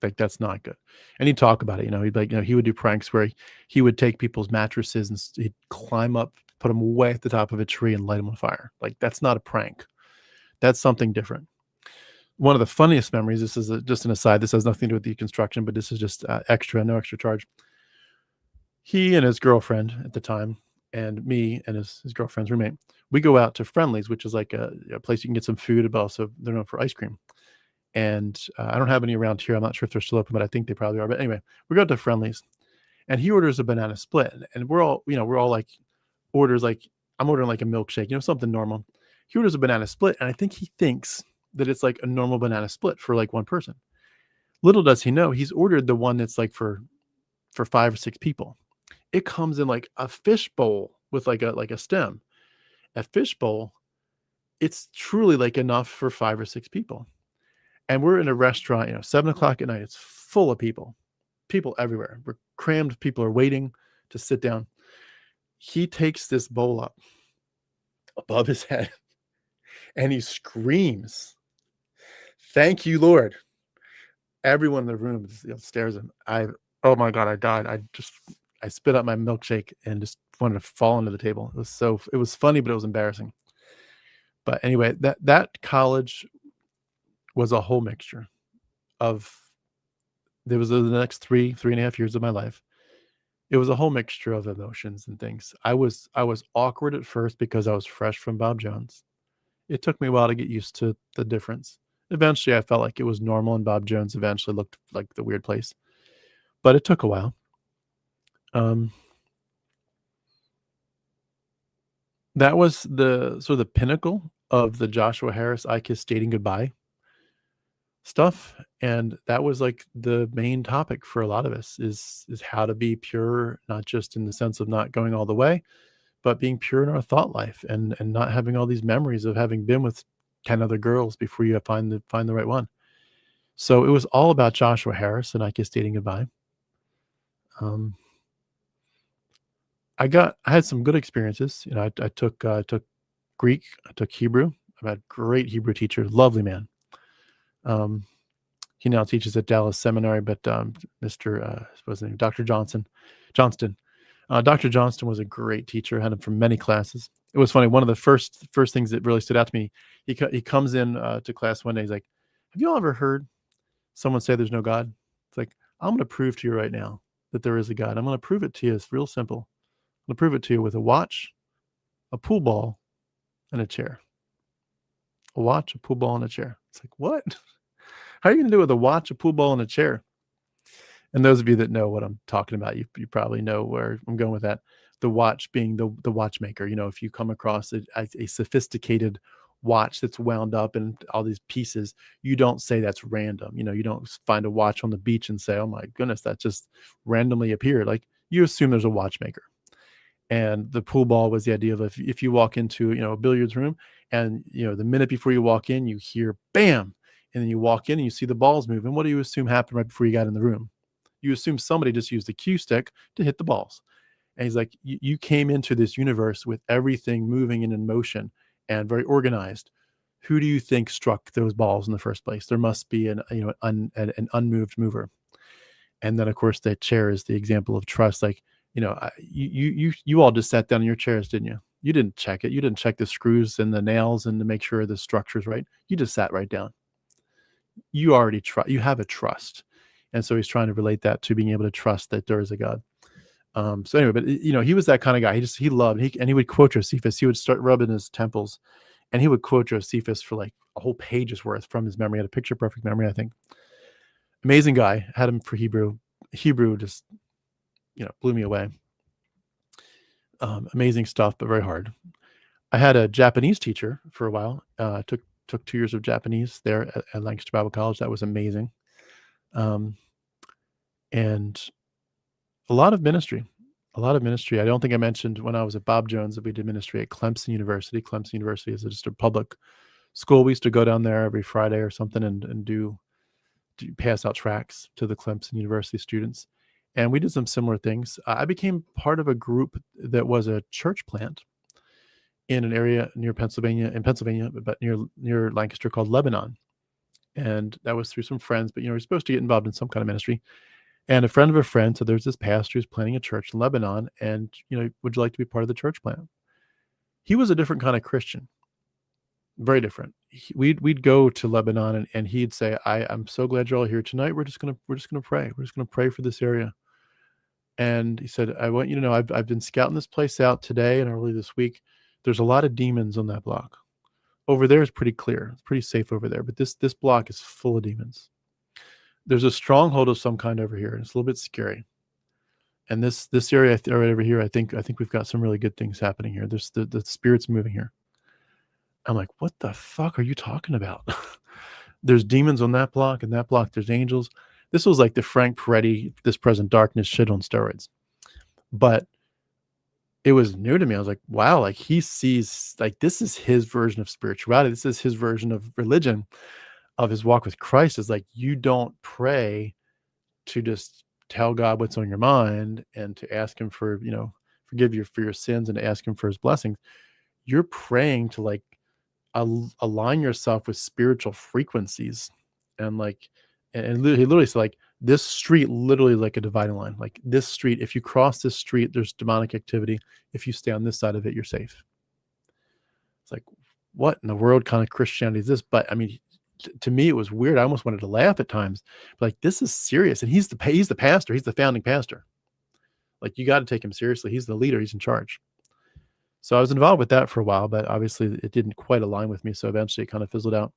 Like, that's not good. And he'd talk about it. He would do pranks where he would take people's mattresses and he'd climb up, put them way at the top of a tree and light them on fire. Like, that's not a prank. That's something different. One of the funniest memories, this is just an aside, this has nothing to do with deconstruction, but this is just no extra charge. He and his girlfriend at the time, and me and his girlfriend's roommate, we go out to Friendly's, which is like a place you can get some food, but also they're known for ice cream. And I don't have any around here. I'm not sure if they're still open, but I think they probably are. But anyway, we go to Friendly's, and he orders a banana split, and we're all like orders like I'm ordering like a milkshake, something normal. He orders a banana split, and I think he thinks that it's like a normal banana split for like one person. Little does he know, he's ordered the one that's like for 5 or 6 people. It comes in like a fish bowl with like a stem. A fish bowl, it's truly like enough for 5 or 6 people. And we're in a restaurant, 7:00 at night. It's full of people everywhere. We're crammed. People are waiting to sit down. He takes this bowl up above his head and he screams, "Thank you, Lord." Everyone in the room stares at him. Oh my God, I died. I spit out my milkshake and just wanted to fall under the table. It was funny, but it was embarrassing. But anyway, that college was a whole mixture of, there was the next 3.5 years of my life. It was a whole mixture of emotions and things. I was awkward at first because I was fresh from Bob Jones. It took me a while to get used to the difference. Eventually, I felt like it was normal, and Bob Jones eventually looked like the weird place. But it took a while. That was the sort of the pinnacle of the Joshua Harris I Kiss Dating Goodbye stuff, and that was like the main topic for a lot of us is how to be pure, not just in the sense of not going all the way, but being pure in our thought life, and not having all these memories of having been with 10 other girls before you find the right one. So it was all about Joshua Harris and I Kiss Dating Goodbye. I had some good experiences. You know, I took Greek, I took Hebrew. I've had a great Hebrew teacher, lovely man. He now teaches at Dallas Seminary, but Mr. What's his name? Dr. Johnston. Dr. Johnston was a great teacher. I had him for many classes. It was funny. One of the first things that really stood out to me, he comes in to class one day. He's like, "Have you all ever heard someone say there's no God?" It's like, "I'm going to prove to you right now that there is a God. I'm going to prove it to you. It's real simple. I'm going to prove it to you with a watch, a pool ball, and a chair. A watch, a pool ball, and a chair." It's like, what? How are you going to do it with a watch, a pool ball, and a chair? And those of you that know what I'm talking about, you probably know where I'm going with that. The watch being the watchmaker. You know, if you come across a sophisticated watch that's wound up in all these pieces, you don't say that's random. You know, you don't find a watch on the beach and say, "Oh my goodness, that just randomly appeared." Like, you assume there's a watchmaker. And the pool ball was the idea of, if you walk into, you know, a billiards room, and, you know, the minute before you walk in, you hear bam, and then you walk in and you see the balls move. And what do you assume happened right before you got in the room? You assume somebody just used the cue stick to hit the balls. And he's like, you came into this universe with everything moving and in motion and very organized. Who do you think struck those balls in the first place? There must be an unmoved mover. And then, of course, that chair is the example of trust. Like, you know, you all just sat down in your chairs, didn't you? You didn't check it. You didn't check the screws and the nails and to make sure the structure's right. You just sat right down. You already you have a trust. And so he's trying to relate that to being able to trust that there is a God. So anyway, but you know, he was that kind of guy. He loved, and he would quote Josephus. He would start rubbing his temples, and he would quote Josephus for like a whole page's worth from his memory. He had a picture perfect memory, I think. Amazing guy. Had him for Hebrew. Hebrew just, you know, blew me away. Amazing stuff, but very hard. I had a Japanese teacher for a while. Took 2 years of Japanese there at Lancaster Bible College. That was amazing. And a lot of ministry. I don't think I mentioned when I was at Bob Jones that we did ministry at Clemson University. Clemson University is just a public school. We used to go down there every Friday or something and do pass out tracts to the Clemson University students. And we did some similar things. I became part of a group that was a church plant in an area near Pennsylvania, but near Lancaster, called Lebanon. And that was through some friends, but, you know, you're supposed to get involved in some kind of ministry. And a friend of a friend said, "There's this pastor who's planning a church in Lebanon, and, you know, would you like to be part of the church plant?" He was a different kind of Christian, very different. We'd go to Lebanon, and he'd say, "I'm so glad you're all here tonight. We're just gonna pray. We're just gonna pray for this area." And he said, "I want you to know, I've been scouting this place out today and early this week. There's a lot of demons on that block. Over there is pretty clear. It's pretty safe over there, but this block is full of demons. There's a stronghold of some kind over here, and it's a little bit scary. And this area right over here, I think we've got some really good things happening here. There's the spirit's moving here." I'm like, "What the fuck are you talking about?" There's demons on that block, and that block there's angels. This was like the Frank Peretti, This Present Darkness shit on steroids. But it was new to me. I was like, wow, like he sees, like, this is his version of spirituality. This is his version of religion, of his walk with Christ. Is like, you don't pray to just tell God what's on your mind and to ask him for, forgive you for your sins and to ask him for his blessings. You're praying to, like, align yourself with spiritual frequencies. And like, he literally said, like, this street literally like a dividing line. Like, this street, if you cross this street, there's demonic activity. If you stay on this side of it, you're safe. It's like, what in the world kind of Christianity is this? But I mean, to me, it was weird. I almost wanted to laugh at times. But like, this is serious. And he's the pastor. He's the founding pastor. Like, you got to take him seriously. He's the leader. He's in charge. So I was involved with that for a while, but obviously it didn't quite align with me. So eventually it kind of fizzled out.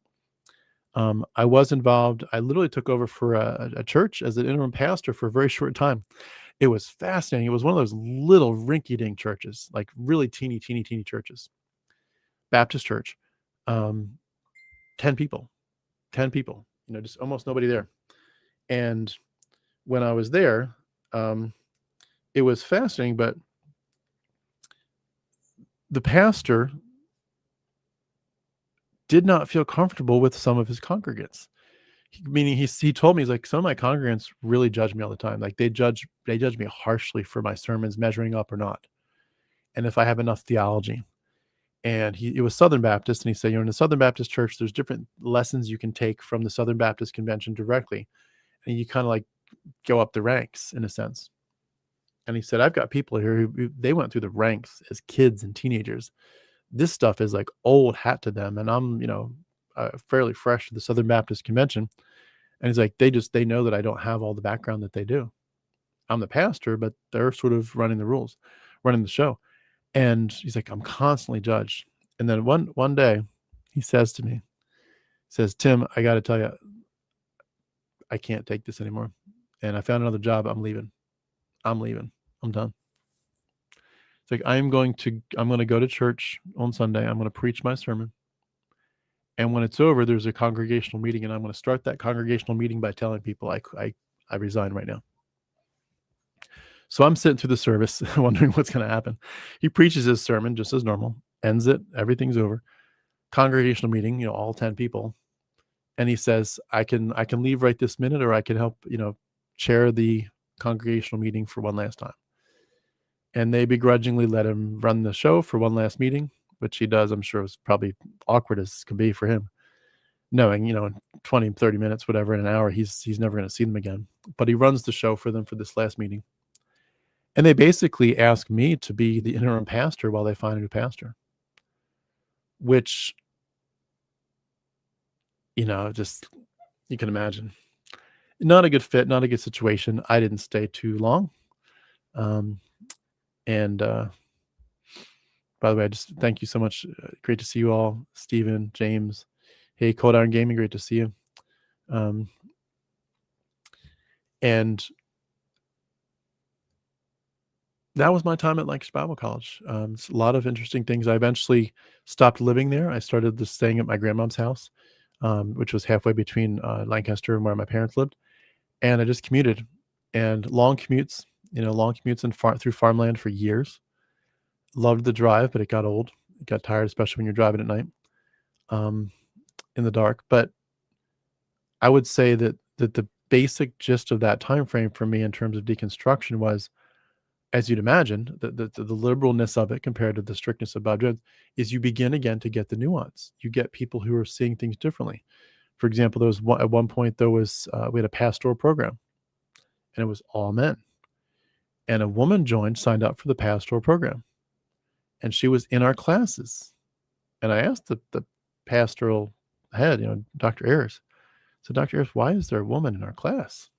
I was involved. I literally took over for a church as an interim pastor for a very short time. It was fascinating. It was one of those little rinky-dink churches, like really teeny churches. Baptist church, 10 people, just almost nobody there. And when I was there, it was fascinating, but the pastor did not feel comfortable with some of his congregants. Meaning he told me, he's like, some of my congregants really judge me all the time. Like, they judge me harshly for my sermons measuring up or not. And if I have enough theology. And it was Southern Baptist. And he said, in the Southern Baptist church, there's different lessons you can take from the Southern Baptist Convention directly. And you kind of like go up the ranks in a sense. And he said, I've got people here who they went through the ranks as kids and teenagers. This stuff is like old hat to them. And I'm, fairly fresh to the Southern Baptist Convention. And he's like, they know that I don't have all the background that they do. I'm the pastor, but they're sort of running the rules, running the show. And he's like, I'm constantly judged. And then one day he says to me, he says, Tim, I got to tell you, I can't take this anymore. And I found another job. I'm leaving. I'm done. It's like, I'm going to go to church on Sunday. I'm going to preach my sermon. And when it's over, there's a congregational meeting, and I'm going to start that congregational meeting by telling people I resign right now. So I'm sitting through the service wondering what's going to happen. He preaches his sermon just as normal, ends it, everything's over. Congregational meeting, all 10 people. And he says, I can leave right this minute, or I can help, chair the congregational meeting for one last time. And they begrudgingly let him run the show for one last meeting, which he does. I'm sure it was probably awkward as can be for him, knowing, in 20, 30 minutes, whatever, in an hour, he's never going to see them again. But he runs the show for them for this last meeting. And they basically ask me to be the interim pastor while they find a new pastor, which, just, you can imagine. Not a good fit, not a good situation. I didn't stay too long. And by the way, I just thank you so much. Great to see you all. Steven, James. Hey, Cold Iron Gaming, great to see you. And that was my time at Lancaster Bible College. A lot of interesting things. I eventually stopped living there. I started staying at my grandmom's house, which was halfway between Lancaster and where my parents lived. And I just commuted, and long commutes, through farmland for years. Loved the drive, but it got old. It got tired, especially when you're driving at night, in the dark. But I would say that the basic gist of that time frame for me in terms of deconstruction was, as you'd imagine, the liberalness of it compared to the strictness of Bob Jones is you begin again to get the nuance. You get people who are seeing things differently. For example, at one point we had a pastoral program, and it was all men. And a woman signed up for the pastoral program, and she was in our classes. And I asked the pastoral head, Dr. Ayers, so Dr. Ayers, why is there a woman in our class?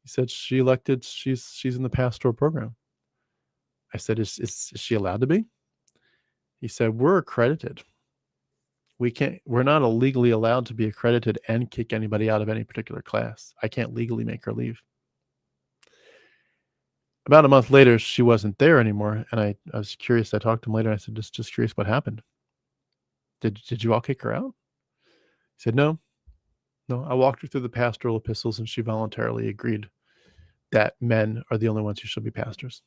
He said, she's in the pastoral program. I said, is she allowed to be? He said, we're accredited. We're not legally allowed to be accredited and kick anybody out of any particular class. I can't legally make her leave. About a month later, she wasn't there anymore. And I was curious. I talked to him later. And I said, just curious what happened. Did you all kick her out? He said, no. I walked her through the pastoral epistles, and she voluntarily agreed that men are the only ones who should be pastors.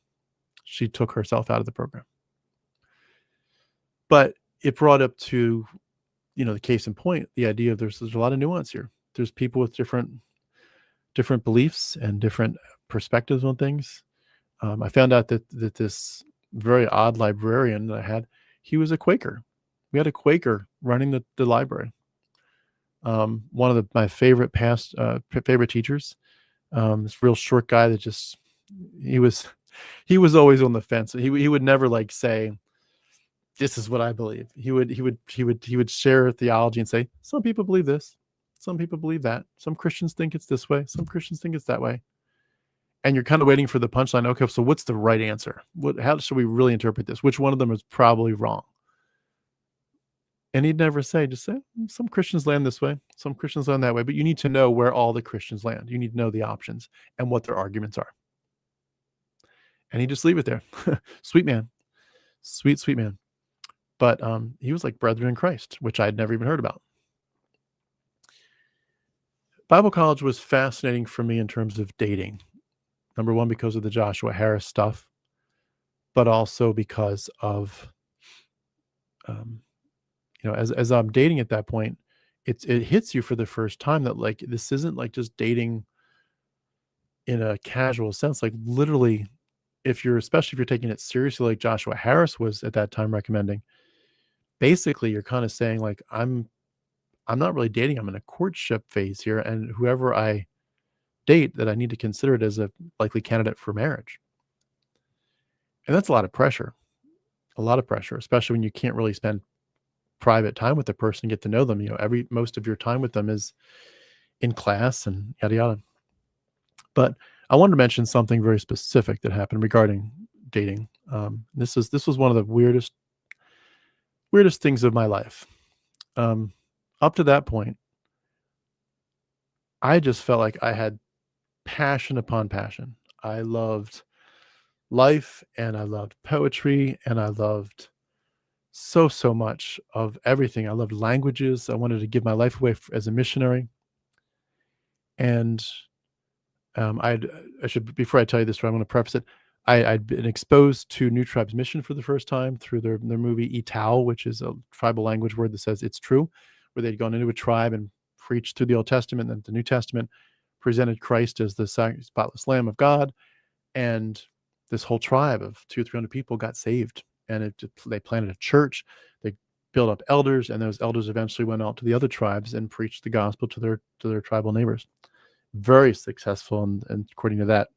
She took herself out of the program. But it brought up to, the case in point, the idea of there's a lot of nuance here. There's people with different beliefs and different perspectives on things. I found out that this very odd librarian that I had, he was a Quaker. We had a Quaker running the library. One of my favorite favorite teachers, this real short guy that just he was he was always on the fence. He would never like say, "This is what I believe." He would share theology and say, "Some people believe this, some people believe that. Some Christians think it's this way, some Christians think it's that way." And you're kind of waiting for the punchline. Okay, so what's the right answer? How should we really interpret this? Which one of them is probably wrong? And he'd never say, just say, some Christians land this way, some Christians land that way, but you need to know where all the Christians land. You need to know the options and what their arguments are. And he'd just leave it there. Sweet man. Sweet man. But he was like brethren in Christ, which I'd never even heard about. Bible college was fascinating for me in terms of dating. Number one, because of the Joshua Harris stuff, but also because of, as I'm dating at that point, it hits you for the first time that like, this isn't like just dating in a casual sense. Like literally, especially if you're taking it seriously, like Joshua Harris was at that time recommending, basically you're kind of saying like, I'm not really dating. I'm in a courtship phase here. And whoever I date, that I need to consider it as a likely candidate for marriage. And that's a lot of pressure, especially when you can't really spend private time with the person, get to know them. Most of your time with them is in class and yada yada. But I wanted to mention something very specific that happened regarding dating. This was one of the weirdest things of my life. Up to that point, I just felt like I had passion upon passion. I loved life and I loved poetry and I loved so much of everything. I loved languages. I wanted to give my life away as a missionary. And I should, before I tell you this story, I'm going to preface it. I'd been exposed to New Tribes Mission for the first time through their movie Etau, which is a tribal language word that says it's true, where they'd gone into a tribe and preached through the Old Testament and the New Testament, presented Christ as the spotless Lamb of God, and this whole tribe of 200-300 people got saved. And they planted a church, they built up elders, and those elders eventually went out to the other tribes and preached the gospel to their tribal neighbors. Very successful, and according to that,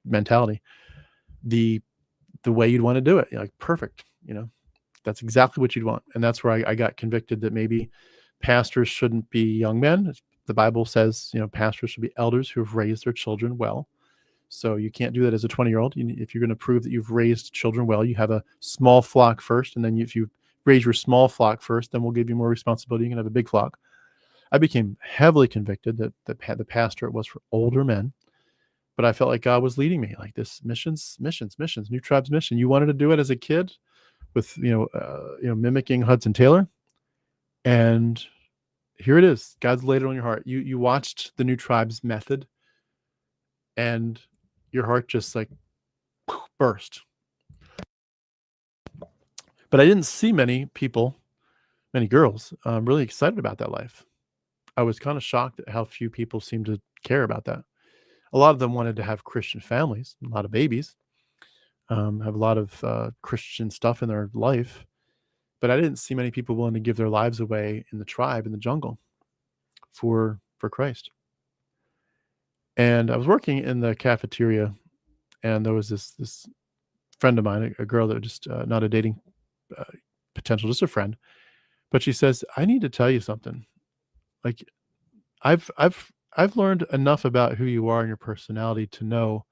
mentality, the way you'd want to do it, like perfect, that's exactly what you'd want. And that's where I got convicted that maybe pastors shouldn't be young men. The Bible says, pastors should be elders who have raised their children well. So you can't do that as a 20-year-old. If you're going to prove that you've raised children well, you have a small flock first. And then if you raise your small flock first, then we'll give you more responsibility. You can have a big flock. I became heavily convicted that the pastorate was for older men, but I felt like God was leading me like this: missions, New Tribes Mission. You wanted to do it as a kid with, mimicking Hudson Taylor. And here it is. God's laid it on your heart. You watched the New Tribes method and your heart just like burst. But I didn't see many girls really excited about that life. I was kind of shocked at how few people seemed to care about that. A lot of them wanted to have Christian families, a lot of babies, have a lot of Christian stuff in their life. But I didn't see many people willing to give their lives away in the tribe, in the jungle, for Christ. And I was working in the cafeteria, and there was this friend of mine, a girl that was just not a dating potential, just a friend. But she says, "I need to tell you something. Like, I've learned enough about who you are and your personality to know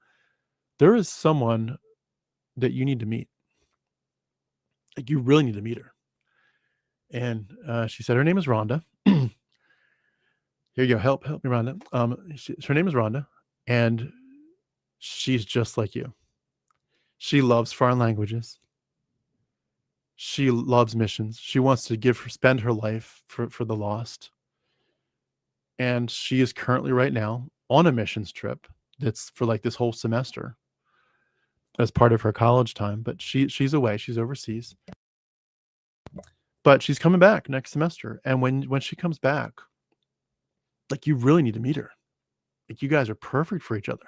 there is someone that you need to meet. Like, you really need to meet her." And she said her name is Rhonda. Here you go. Help me, Rhonda. Her name is Rhonda, and she's just like you. She loves foreign languages. She loves missions. She wants to spend her life for the lost. And she is currently right now on a missions trip that's for like this whole semester as part of her college time. But she's away. She's overseas. But she's coming back next semester. And when she comes back, like, you really need to meet her. Like, you guys are perfect for each other.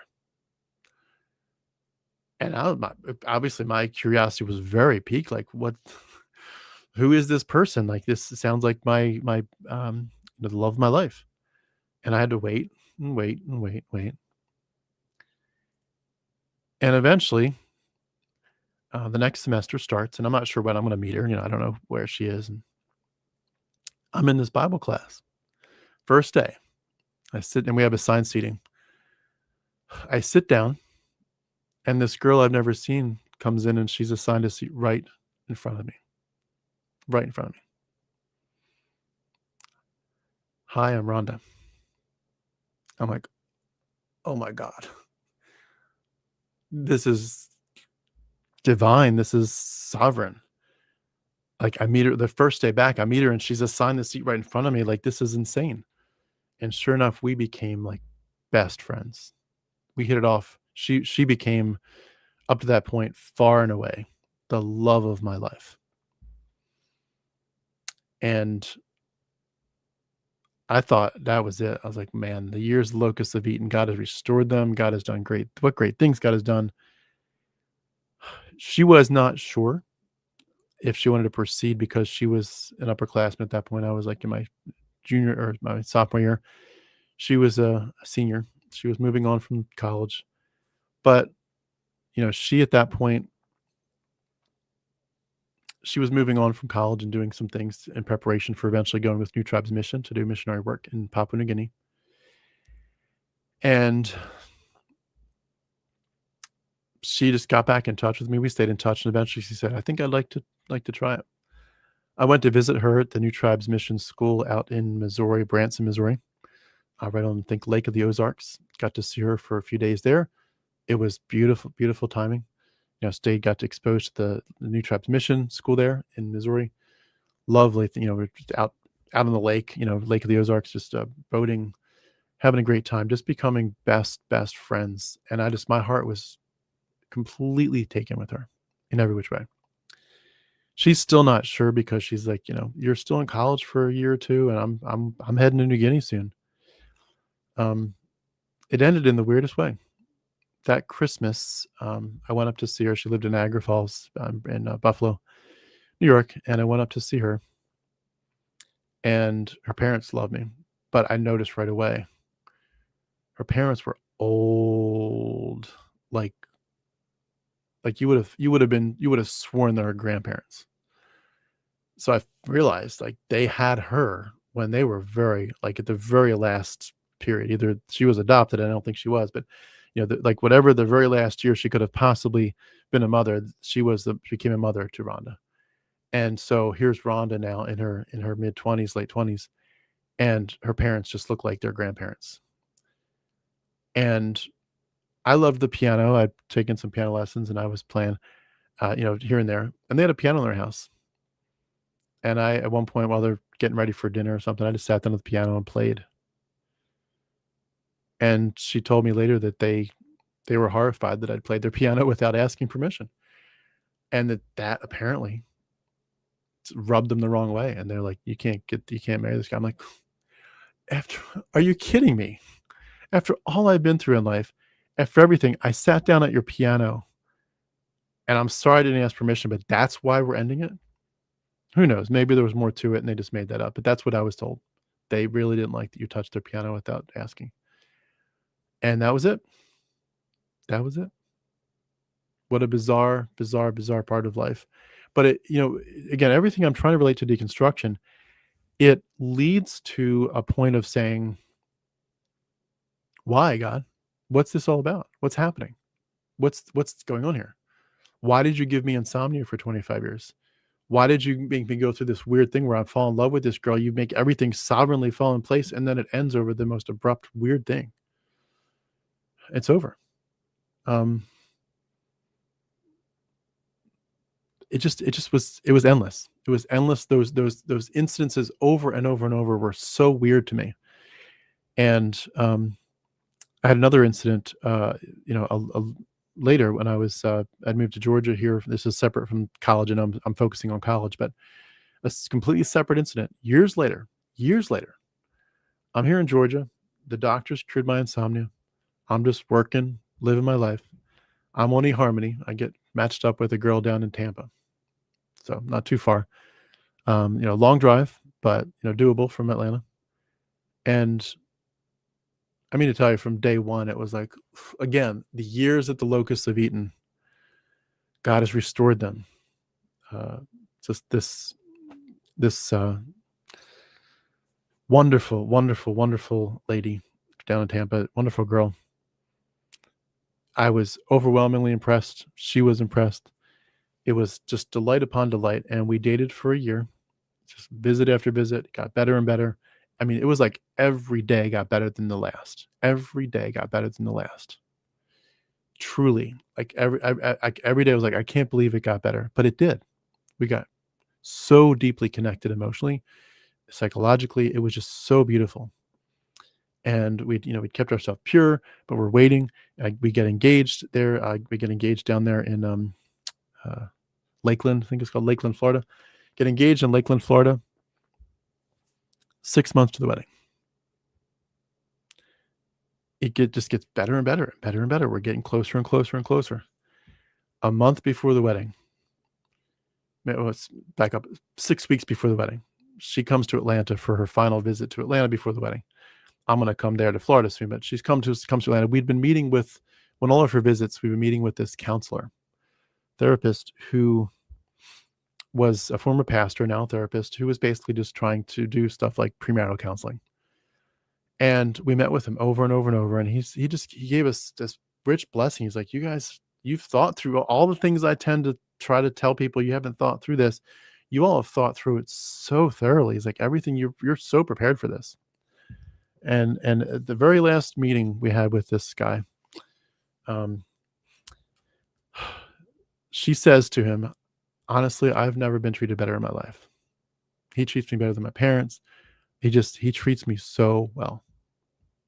And obviously my curiosity was very piqued. Like, what who is this person? Like, this sounds like my the love of my life. And I had to wait and wait and wait, wait. And eventually, the next semester starts, and I'm not sure when I'm going to meet her. I don't know where she is. And I'm in this Bible class. First day, I sit, and we have assigned seating. I sit down, and this girl I've never seen comes in, and she's assigned a seat right in front of me. Right in front of me. Hi, I'm Rhonda. I'm like, oh my God. This is divine. This is sovereign. Like, I meet her the first day back, I meet her and she's assigned the seat right in front of me. Like, this is insane. And sure enough, we became like best friends. We hit it off. She became, up to that point, far and away the love of my life. And I thought that was it. I was like, man, the years the locusts have eaten, God has restored them. God has done what great things God has done. She was not sure if she wanted to proceed because she was an upperclassman at that point. I was like in my junior or my sophomore year. She was a senior. She was moving on from college. But, she at that point, she was moving on from college and doing some things in preparation for eventually going with New Tribes Mission to do missionary work in Papua New Guinea. And she just got back in touch with me. We stayed in touch, and eventually she said, I think I'd like to try it. I went to visit her at the New Tribes Mission School out in Missouri, Branson, Missouri, right on, Lake of the Ozarks. Got to see her for a few days there. It was beautiful, beautiful timing. Got to expose to the New Tribes Mission School there in Missouri. Lovely. We're just out on the lake, Lake of the Ozarks, just boating, having a great time, just becoming best friends. And my heart was completely taken with her in every which way. She's still not sure because she's like, you're still in college for a year or two, and I'm heading to New Guinea soon. It ended in the weirdest way. That Christmas, I went up to see her. She lived in Niagara Falls, in Buffalo, New York, and I went up to see her. And her parents loved me, but I noticed right away her parents were old, like you would have sworn they were grandparents. So I realized like they had her when they were at the very last period. Either she was adopted, I don't think she was, but whatever the very last year she could have possibly been a mother, she became a mother to Rhonda. And so here's Rhonda now in her mid-20s, late 20s, and her parents just look like their grandparents. And I loved the piano. I'd taken some piano lessons, and I was playing, here and there. And they had a piano in their house. And I, at one point, while they're getting ready for dinner or something, I just sat down at the piano and played. And she told me later that they were horrified that I'd played their piano without asking permission, and that apparently rubbed them the wrong way. And they're like, you can't marry this guy. I'm like, are you kidding me? After all I've been through in life, after everything, I sat down at your piano, and I'm sorry I didn't ask permission, but that's why we're ending it. Who knows? Maybe there was more to it and they just made that up, but that's what I was told. They really didn't like that you touched their piano without asking. And that was it. That was it. What a bizarre part of life. But it, again, everything I'm trying to relate to deconstruction, it leads to a point of saying, why, God? What's this all about? What's happening? What's going on here? Why did you give me insomnia for 25 years? Why did you make me go through this weird thing where I fall in love with this girl? You make everything sovereignly fall in place, and then it ends over the most abrupt, weird thing. It's over. It was endless. It was endless. Those incidences over and over and over were so weird to me. And I had another incident, later when I was, I'd moved to Georgia here. This is separate from college, and I'm focusing on college, but a completely separate incident. Years later, I'm here in Georgia. The doctors cured my insomnia. I'm just working, living my life. I'm on eHarmony. I get matched up with a girl down in Tampa, so not too far. Long drive, but doable from Atlanta. And I mean to tell you, from day one, it was like, again, the years that the locusts have eaten, God has restored them. Uh, just this wonderful, wonderful, wonderful lady down in Tampa, wonderful girl. I was overwhelmingly impressed. She was impressed. It was just delight upon delight, and we dated for a year. Just visit after visit, got better and better. I mean, it was like every day got better than the last. Every day got better than the last. Truly, like every day I was like, I can't believe it got better, but it did. We got so deeply connected emotionally, psychologically. It was just so beautiful. And we kept ourselves pure, but we're waiting. We get engaged there. We get engaged down there in Lakeland. I think it's called Lakeland, Florida. Get engaged in Lakeland, Florida. 6 months to the wedding. Just gets better and better and better and better. We're getting closer and closer and closer. A month before the wedding, let's back up, 6 weeks before the wedding, she comes to Atlanta for her final visit to Atlanta before the wedding. I'm going to come there to Florida soon, but she's comes to Atlanta. We'd been meeting with, when all of her visits, we've been meeting with this counselor, therapist, who was a former pastor, now therapist, who was basically just trying to do stuff like premarital counseling. And we met with him over and over and over. And he gave us this rich blessing. He's like, you guys, you've thought through all the things I tend to try to tell people. You haven't thought through this. You all have thought through it so thoroughly. He's like, everything, you're so prepared for this. And at the very last meeting we had with this guy, she says to him, honestly, I've never been treated better in my life. He treats me better than my parents. He treats me so well.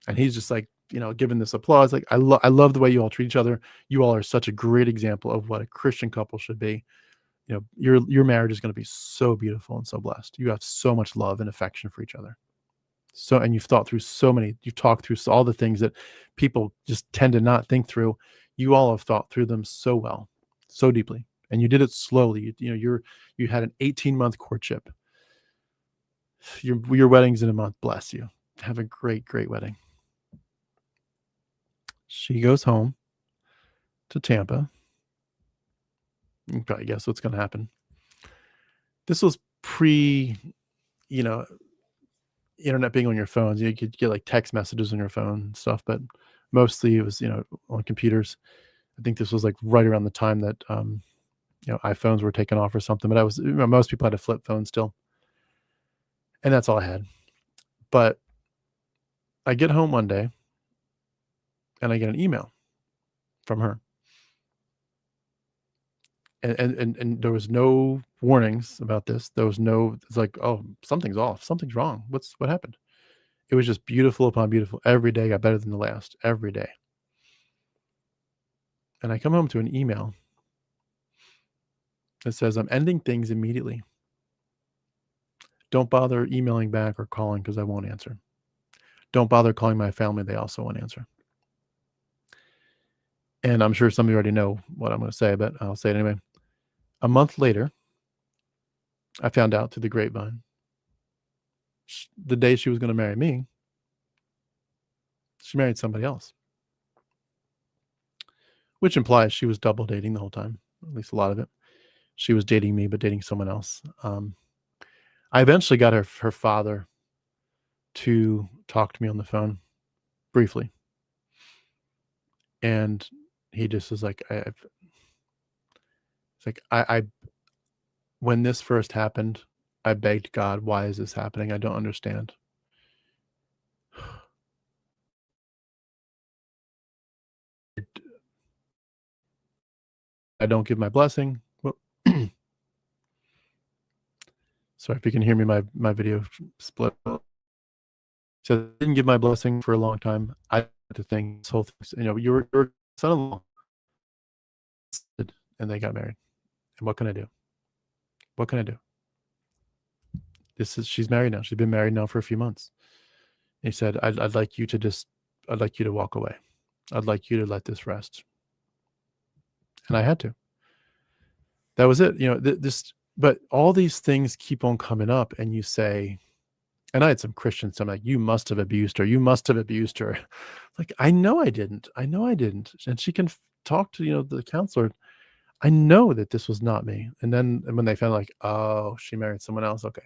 And he's just like, giving this applause. Like, I love the way you all treat each other. You all are such a great example of what a Christian couple should be. Your marriage is going to be so beautiful and so blessed. You have so much love and affection for each other. So, and you've talked through all the things that people just tend to not think through. You all have thought through them so well, so deeply, and you did it slowly. You had an 18-month courtship. Your wedding's in a month. Bless you. Have a great, great wedding. She goes home to Tampa. You can probably guess what's going to happen. This was pre, internet being on your phones. You could get like text messages on your phone and stuff, but mostly it was, on computers. I think this was like right around the time that, iPhones were taken off or something, but most people had a flip phone still. And that's all I had. But I get home one day and I get an email from her. And there was no warnings about this. It's like, oh, something's off. Something's wrong. What happened? It was just beautiful upon beautiful. Every day got better than the last. Every day. And I come home to an email that says, I'm ending things immediately. Don't bother emailing back or calling because I won't answer. Don't bother calling my family. They also won't answer. And I'm sure some of you already know what I'm going to say, but I'll say it anyway. A month later, I found out through the grapevine, the day she was going to marry me, she married somebody else, which implies she was double dating the whole time, at least a lot of it. She was dating me, but dating someone else. I eventually got her father to talk to me on the phone briefly. And he just was like, when this first happened, I begged God, why is this happening? I don't understand. I don't give my blessing. Well, sorry if you can hear me, my video split. So I didn't give my blessing for a long time. I had to think this whole thing, your son-in-law, and they got married. And what can I do? What can I do? She's married now. She's been married now for a few months. And he said, I'd like you to walk away. I'd like you to let this rest. And I had to. That was it. But all these things keep on coming up, and you say, and I had some Christians, I'm like, you must have abused her. You must have abused her. Like, I know I didn't. I know I didn't. And she can talk to, the counselor. I know that this was not me. And then when they found like, oh, she married someone else. Okay.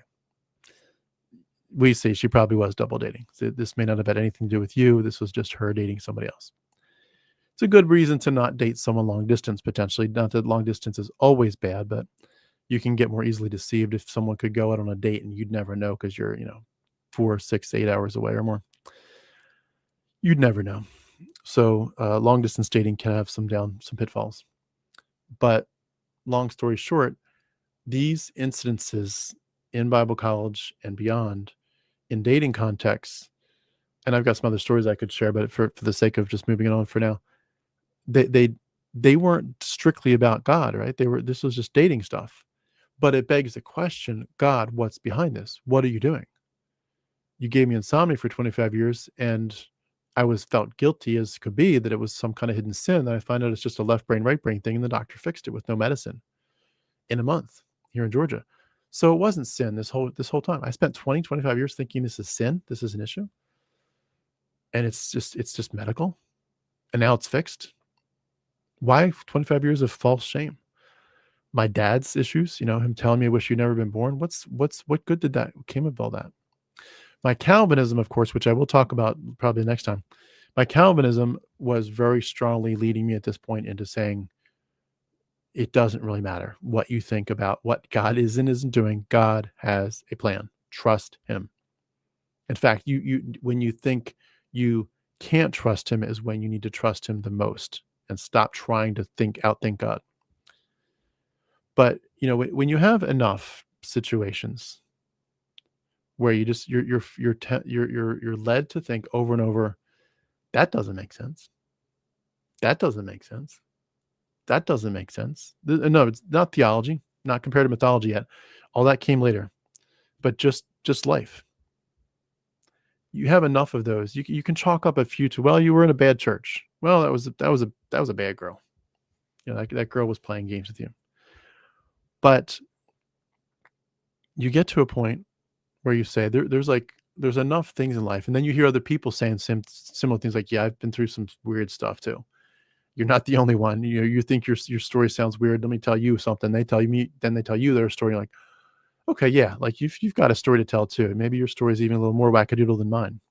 We see she probably was double dating. So this may not have had anything to do with you. This was just her dating somebody else. It's a good reason to not date someone long distance, potentially. Not that long distance is always bad, but you can get more easily deceived if someone could go out on a date and you'd never know because you're, 4, 6, 8 hours away or more. You'd never know. So long distance dating can have some pitfalls. But long story short, these incidences in Bible college and beyond, in dating contexts, and I've got some other stories I could share, but for the sake of just moving it on for now, they weren't strictly about God, right? This was just dating stuff. But it begs the question, God, what's behind this? What are you doing? You gave me insomnia for 25 years, and I felt guilty as could be that it was some kind of hidden sin. And I find out it's just a left brain, right brain thing, and the doctor fixed it with no medicine in a month here in Georgia. So it wasn't sin this whole time. I spent 25 years thinking this is sin, this is an issue. And it's just medical. And now it's fixed. Why 25 years of false shame? My dad's issues, him telling me I wish you'd never been born. What good did that came of all that? My Calvinism, of course, which I will talk about probably next time. My Calvinism was very strongly leading me at this point into saying, it doesn't really matter what you think about what God is and isn't doing. God has a plan. Trust him. In fact, when you think you can't trust him is when you need to trust him the most and stop trying to outthink God. But, when you have enough situations where you just you're led to think over and over, that doesn't make sense. That doesn't make sense. That doesn't make sense. No, it's not theology, not comparative mythology yet. All that came later. But just life. You have enough of those. You can chalk up a few to, well, you were in a bad church. Well, that was a bad girl. That girl was playing games with you. But you get to a point where you say there's enough things in life, and then you hear other people saying similar things like, yeah, I've been through some weird stuff too. You're not the only one. You think your story sounds weird. Let me tell you something. They tell you their story. You're like, okay, yeah, like you've got a story to tell too. Maybe your story is even a little more wackadoodle than mine.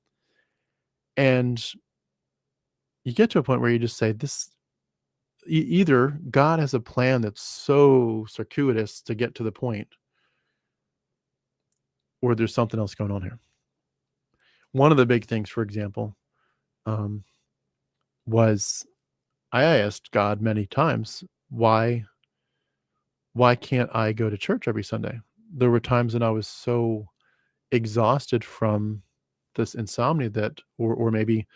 And you get to a point where you just say, this either God has a plan that's so circuitous to get to the point, or there's something else going on here. One of the big things, for example, was I asked God many times, why can't I go to church every Sunday? There were times when I was so exhausted from this insomnia that, or maybe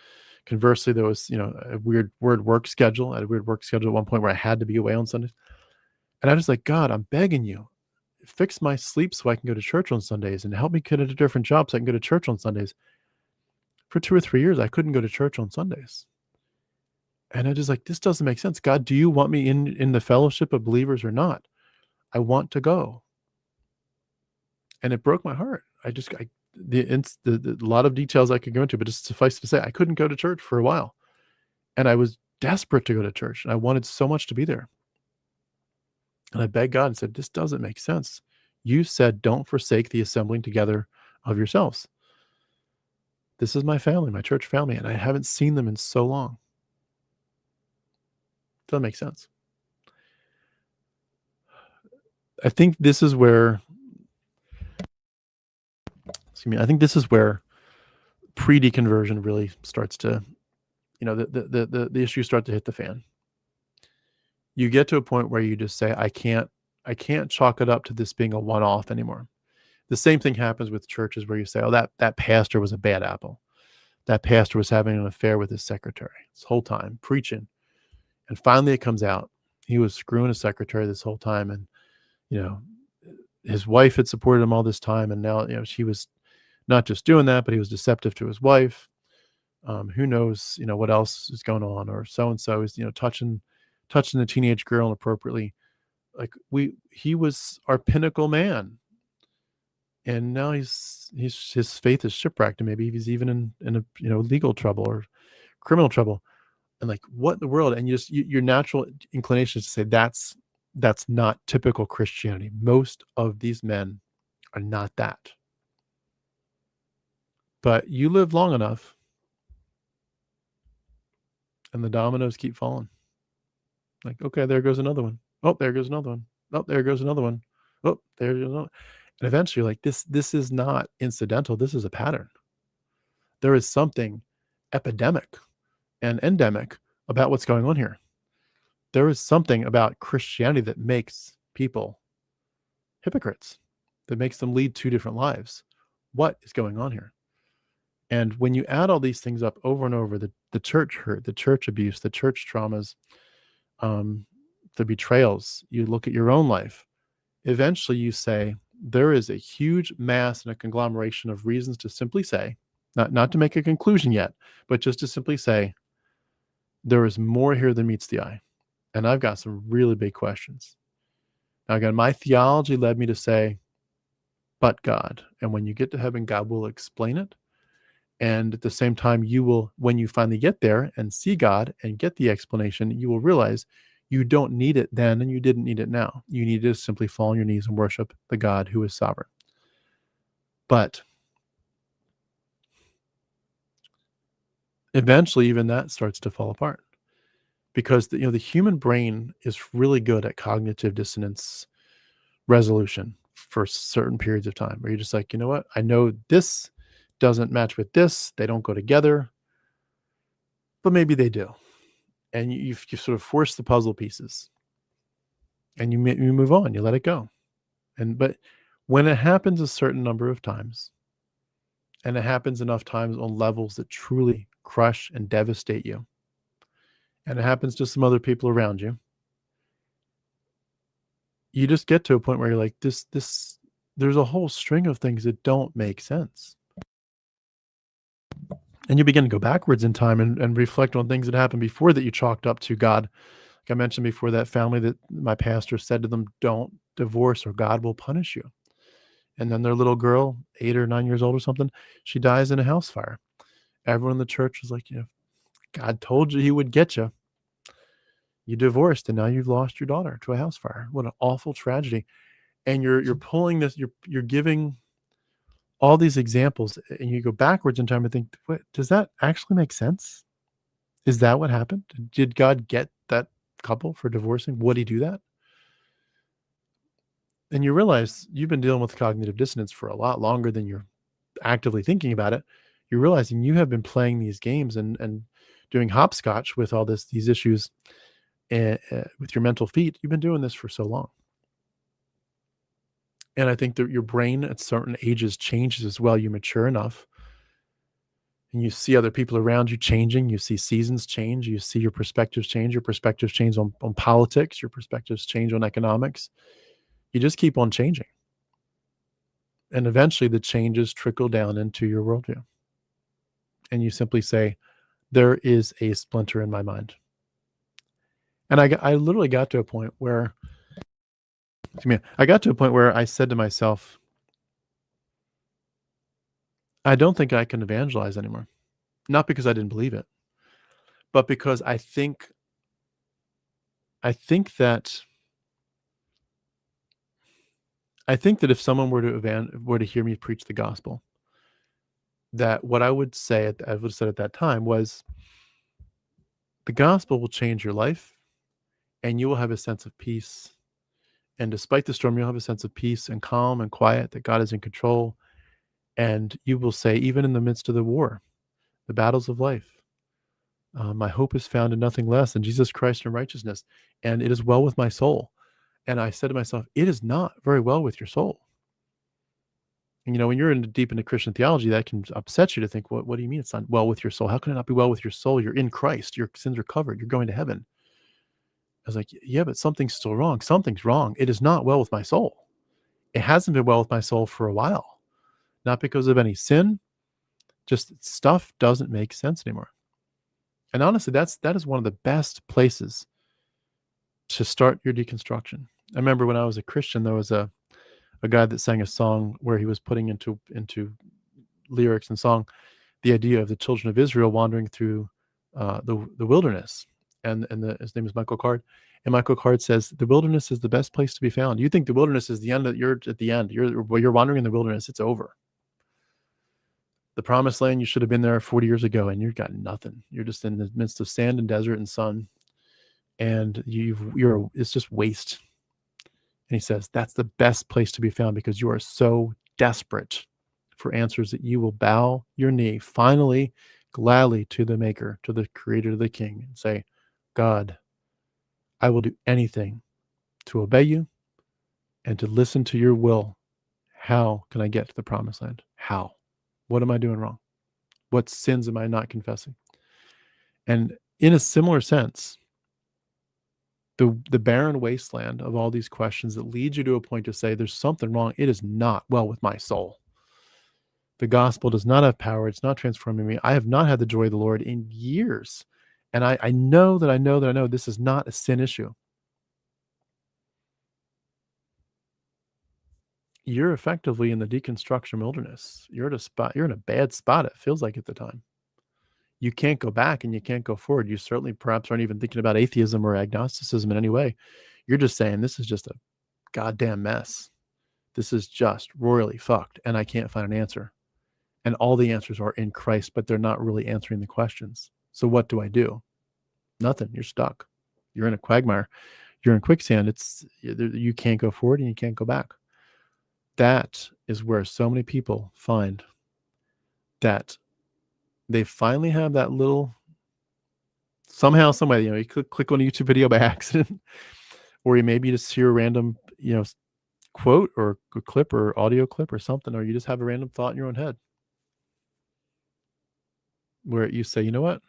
conversely, there was, a weird work schedule. I had a weird work schedule at one point where I had to be away on Sundays. And I was like, God, I'm begging you, fix my sleep so I can go to church on Sundays and help me get a different job so I can go to church on Sundays. For 2 or 3 years, I couldn't go to church on Sundays. And I just like, this doesn't make sense. God, do you want me in the fellowship of believers or not? I want to go. And it broke my heart. A lot of details I could go into, but just suffice to say, I couldn't go to church for a while. And I was desperate to go to church. And I wanted so much to be there. And I begged God and said, this doesn't make sense. You said, don't forsake the assembling together of yourselves. This is my family, my church family, and I haven't seen them in so long. Doesn't make sense. I think this is where pre-deconversion really starts to, the issues start to hit the fan. You get to a point where you just say, I can't chalk it up to this being a one-off anymore. The same thing happens with churches where you say, oh, that pastor was a bad apple. That pastor was having an affair with his secretary this whole time, preaching. And finally it comes out. He was screwing his secretary this whole time. And, his wife had supported him all this time. And now, she was not just doing that, but he was deceptive to his wife. Who knows, what else is going on, or so-and-so is, touching the teenage girl inappropriately. Like he was our pinnacle man, and now his faith is shipwrecked, and maybe he's even in a legal trouble or criminal trouble. And like, what in the world? And your natural inclination is to say that's not typical Christianity. Most of these men are not that. But you live long enough, and the dominoes keep falling. Like, okay, there goes another one. Oh, there goes another one. Oh, there goes another one. Oh, there goes another. And eventually, like, this is not incidental. This is a pattern. There is something epidemic and endemic about what's going on here. There is something about Christianity that makes people hypocrites, that makes them lead two different lives. What is going on here? And when you add all these things up over and over, the church hurt, the church abuse, the church traumas, the betrayals, you look at your own life, eventually you say, there is a huge mass and a conglomeration of reasons to simply say, not to make a conclusion yet, but just to simply say, there is more here than meets the eye. And I've got some really big questions. Now, again, my theology led me to say, but God. And when you get to heaven, God will explain it. And at the same time, you will, when you finally get there and see God and get the explanation, you will realize you don't need it then and you didn't need it now. You need to simply fall on your knees and worship the God who is sovereign. But eventually, even that starts to fall apart, because the human brain is really good at cognitive dissonance resolution for certain periods of time, where you're just like, you know what? I know this doesn't match with this. They don't go together, but maybe they do. And you sort of force the puzzle pieces, and you move on. You let it go. But when it happens a certain number of times, and it happens enough times on levels that truly crush and devastate you, and it happens to some other people around you, you just get to a point where you're like, this there's a whole string of things that don't make sense. And you begin to go backwards in time and reflect on things that happened before that you chalked up to God. Like I mentioned before, that family that my pastor said to them, don't divorce or God will punish you. And then their little girl, 8 or 9 years old or something, she dies in a house fire. Everyone in the church was like, God told you he would get you. You divorced, and now you've lost your daughter to a house fire. What an awful tragedy. And you're pulling this, you're giving all these examples, and you go backwards in time and think, what, does that actually make sense? Is that what happened? Did God get that couple for divorcing? Would he do that? And you realize you've been dealing with cognitive dissonance for a lot longer than you're actively thinking about it. You're realizing you have been playing these games and doing hopscotch with all these issues with your mental feet. You've been doing this for so long. And I think that your brain at certain ages changes as well. You mature enough, and you see other people around you changing. You see seasons change. You see your perspectives change. Your perspectives change on politics. Your perspectives change on economics. You just keep on changing. And eventually the changes trickle down into your worldview. And you simply say, there is a splinter in my mind. And I literally got to a point where, I said to myself, I don't think I can evangelize anymore. Not because I didn't believe it, but because I think that if someone were to hear me preach the gospel, that what I would say at that time was, the gospel will change your life, and you will have a sense of peace. And despite the storm, you'll have a sense of peace and calm and quiet, that God is in control. And you will say, even in the midst of the war, the battles of life, my hope is found in nothing less than Jesus Christ and righteousness, and it is well with my soul. And I said to myself, it is not very well with your soul. And, when you're deep into Christian theology, that can upset you to think, what do you mean it's not well with your soul? How can it not be well with your soul? You're in Christ. Your sins are covered. You're going to heaven. I was like, yeah, but something's still wrong. Something's wrong. It is not well with my soul. It hasn't been well with my soul for a while. Not because of any sin, just stuff doesn't make sense anymore. And honestly, that is one of the best places to start your deconstruction, I remember when I was a Christian, there was a guy that sang a song where he was putting into lyrics and song the idea of the children of Israel wandering through the wilderness, and his name is Michael Card, and Michael Card says the wilderness is the best place to be found. You think the wilderness is the end? You're at the end. You're wandering in the wilderness. It's over. The promised land, you should have been there 40 years ago, and you've got nothing. You're just in the midst of sand and desert and sun, and it's just waste. And he says that's the best place to be found because you are so desperate for answers that you will bow your knee finally, gladly to the Maker, to the Creator, to the King, and say, God, I will do anything to obey you and to listen to your will. How can I get to the promised land? How? What am I doing wrong? What sins am I not confessing? And in a similar sense, the barren wasteland of all these questions that leads you to a point to say there's something wrong. It is not well with my soul. The gospel does not have power. It's not transforming me. I have not had the joy of the Lord in years. And I know this is not a sin issue. You're effectively in the deconstruction wilderness. You're in a bad spot, it feels like at the time. You can't go back and you can't go forward. You certainly perhaps aren't even thinking about atheism or agnosticism in any way. You're just saying this is just a goddamn mess. This is just royally fucked, and I can't find an answer. And all the answers are in Christ, but they're not really answering the questions. So what do I do? Nothing. You're stuck. You're in a quagmire. You're in quicksand. You can't go forward and you can't go back. That is where so many people find that they finally have that little, somehow, some way, you click on a YouTube video by accident, or you maybe just hear a random, quote or a clip or audio clip or something, or you just have a random thought in your own head where you say, you know what?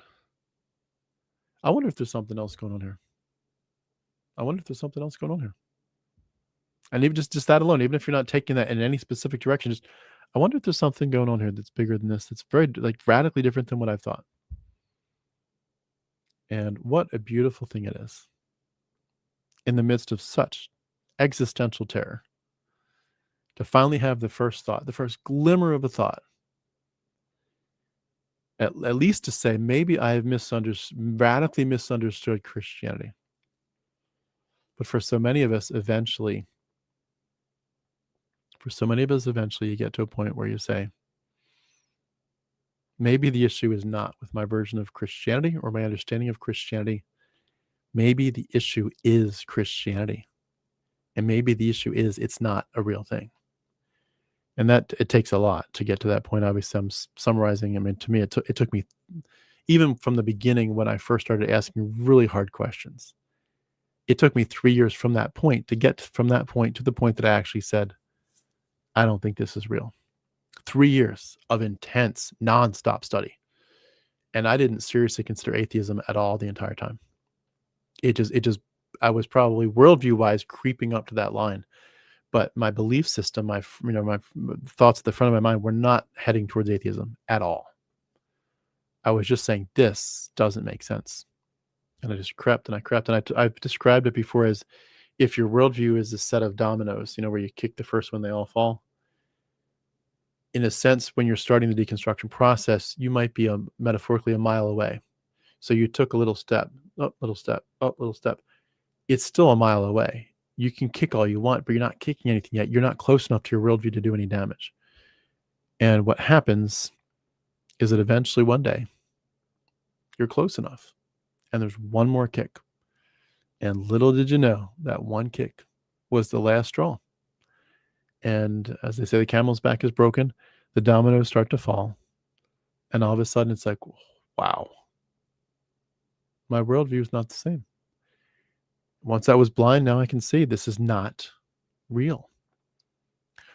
I wonder if there's something else going on here. And even just that alone, even if you're not taking that in any specific direction, just, I wonder if there's something going on here that's bigger than this. That's very radically different than what I thought. And what a beautiful thing it is in the midst of such existential terror to finally have the first thought, the first glimmer of a thought, at least to say, maybe I have radically misunderstood Christianity. But for so many of us, eventually, you get to a point where you say, maybe the issue is not with my version of Christianity or my understanding of Christianity. Maybe the issue is Christianity. And maybe the issue is it's not a real thing. And that it takes a lot to get to that point. Obviously, I'm summarizing. I mean, to me, it took me, even from the beginning when I first started asking really hard questions, it took me 3 years from that point to get from that point to the point that I actually said, I don't think this is real. 3 years of intense, nonstop study. And I didn't seriously consider atheism at all the entire time. I was probably worldview wise creeping up to that line. But my belief system, my thoughts at the front of my mind were not heading towards atheism at all. I was just saying, this doesn't make sense. And I just crept and I crept. And I've described it before as if your worldview is a set of dominoes, where you kick the first one, they all fall. In a sense, when you're starting the deconstruction process, you might be metaphorically a mile away. So you took a little step, up, little step, up, little step. It's still a mile away. You can kick all you want, but you're not kicking anything yet. You're not close enough to your worldview to do any damage. And what happens is that eventually one day you're close enough and there's one more kick. And little did you know that one kick was the last straw. And as they say, the camel's back is broken. The dominoes start to fall. And all of a sudden it's like, wow, my worldview is not the same. Once I was blind, now I can see this is not real.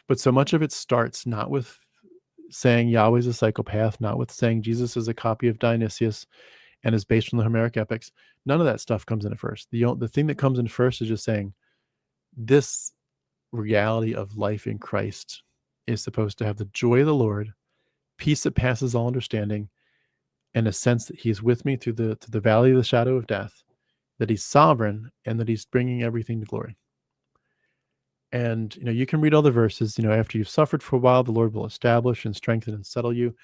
But so much of it starts not with saying Yahweh's a psychopath, not with saying Jesus is a copy of Dionysius and is based on the Homeric epics. None of that stuff comes in at first. The thing that comes in first is just saying this reality of life in Christ is supposed to have the joy of the Lord, peace that passes all understanding, and a sense that he's with me through the valley of the shadow of death, that he's sovereign, and that he's bringing everything to glory. And, you can read all the verses, after you've suffered for a while, the Lord will establish and strengthen and settle you.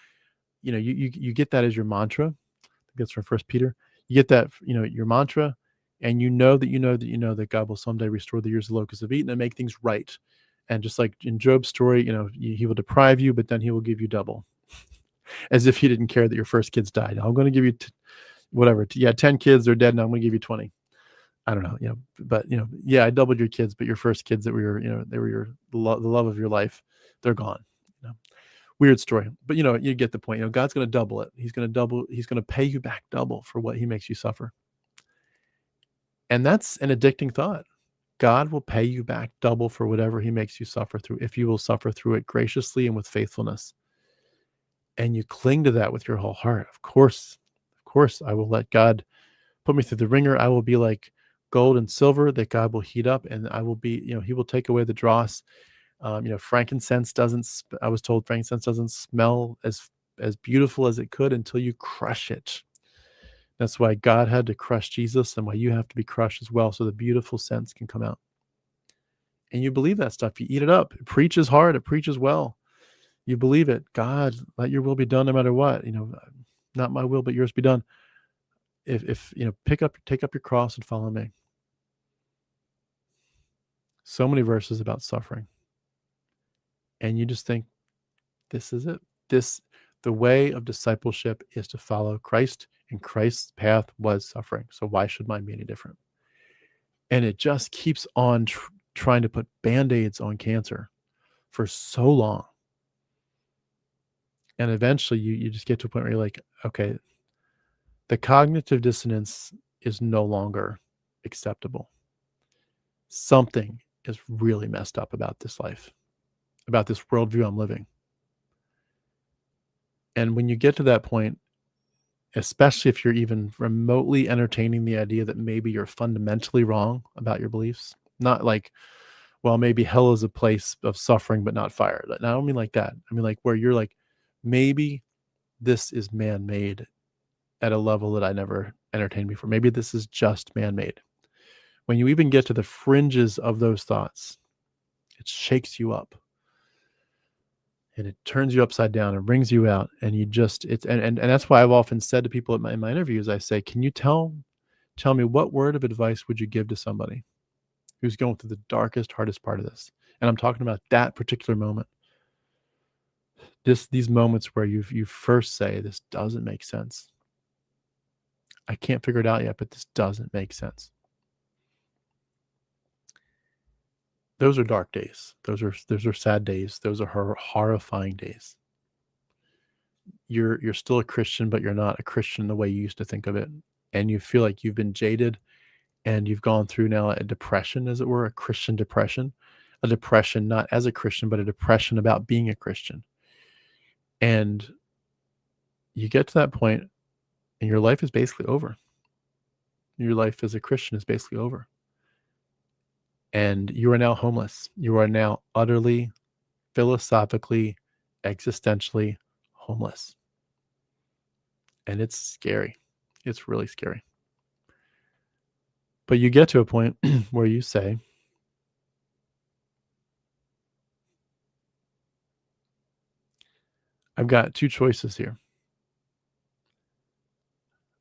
You get that as your mantra. I think that's from First Peter. You get that, your mantra, and that God will someday restore the years the locusts have eaten and make things right. And just like in Job's story, he will deprive you, but then he will give you double. As if he didn't care that your first kids died. I'm going to give you whatever. 10 kids, they're dead, and I'm going to give you 20. I don't know, but I doubled your kids, but your first kids that were they were the love of your life, they're gone. Weird story, but you get the point. God's going to double it. He's going to pay you back double for what he makes you suffer. And that's an addicting thought. God will pay you back double for whatever he makes you suffer through, if you will suffer through it graciously and with faithfulness. And you cling to that with your whole heart. Of course, I will let God put me through the ringer. I will be like gold and silver that God will heat up, and I will be, he will take away the dross. Frankincense I was told frankincense doesn't smell as beautiful as it could until you crush it. That's why God had to crush Jesus, and why you have to be crushed as well, so the beautiful scents can come out. And you believe that stuff. You eat it up. It preaches hard. It preaches well. You believe it. God, let your will be done no matter what. Not my will, but yours be done. If take up your cross and follow me. So many verses about suffering. And you just think, this is it. The way of discipleship is to follow Christ, and Christ's path was suffering. So why should mine be any different? And it just keeps on trying to put Band-Aids on cancer for so long. And eventually you just get to a point where you're like, okay, the cognitive dissonance is no longer acceptable. Something is really messed up about this life, about this worldview I'm living. And when you get to that point, especially if you're even remotely entertaining the idea that maybe you're fundamentally wrong about your beliefs, not like, well, maybe hell is a place of suffering but not fire. I don't mean like that. I mean like where you're like, maybe this is man-made at a level that I never entertained before. Maybe this is just man-made. When you even get to the fringes of those thoughts, it shakes you up. And it turns you upside down and brings you out. And you just, and that's why I've often said to people in my interviews, I say, can you tell me what word of advice would you give to somebody who's going through the darkest, hardest part of this? And I'm talking about that particular moment. These moments where you first say, this doesn't make sense. I can't figure it out yet, but this doesn't make sense. Those are dark days. Those are sad days. Those are horrifying days. You're still a Christian, but you're not a Christian the way you used to think of it. And you feel like you've been jaded, and you've gone through now a depression, as it were, a Christian depression. A depression not as a Christian, but a depression about being a Christian. And you get to that point, and your life is basically over. Your life as a Christian is basically over. And you are now homeless. You are now utterly, philosophically, existentially homeless. And it's scary. It's really scary. But you get to a point where you say, I've got two choices here.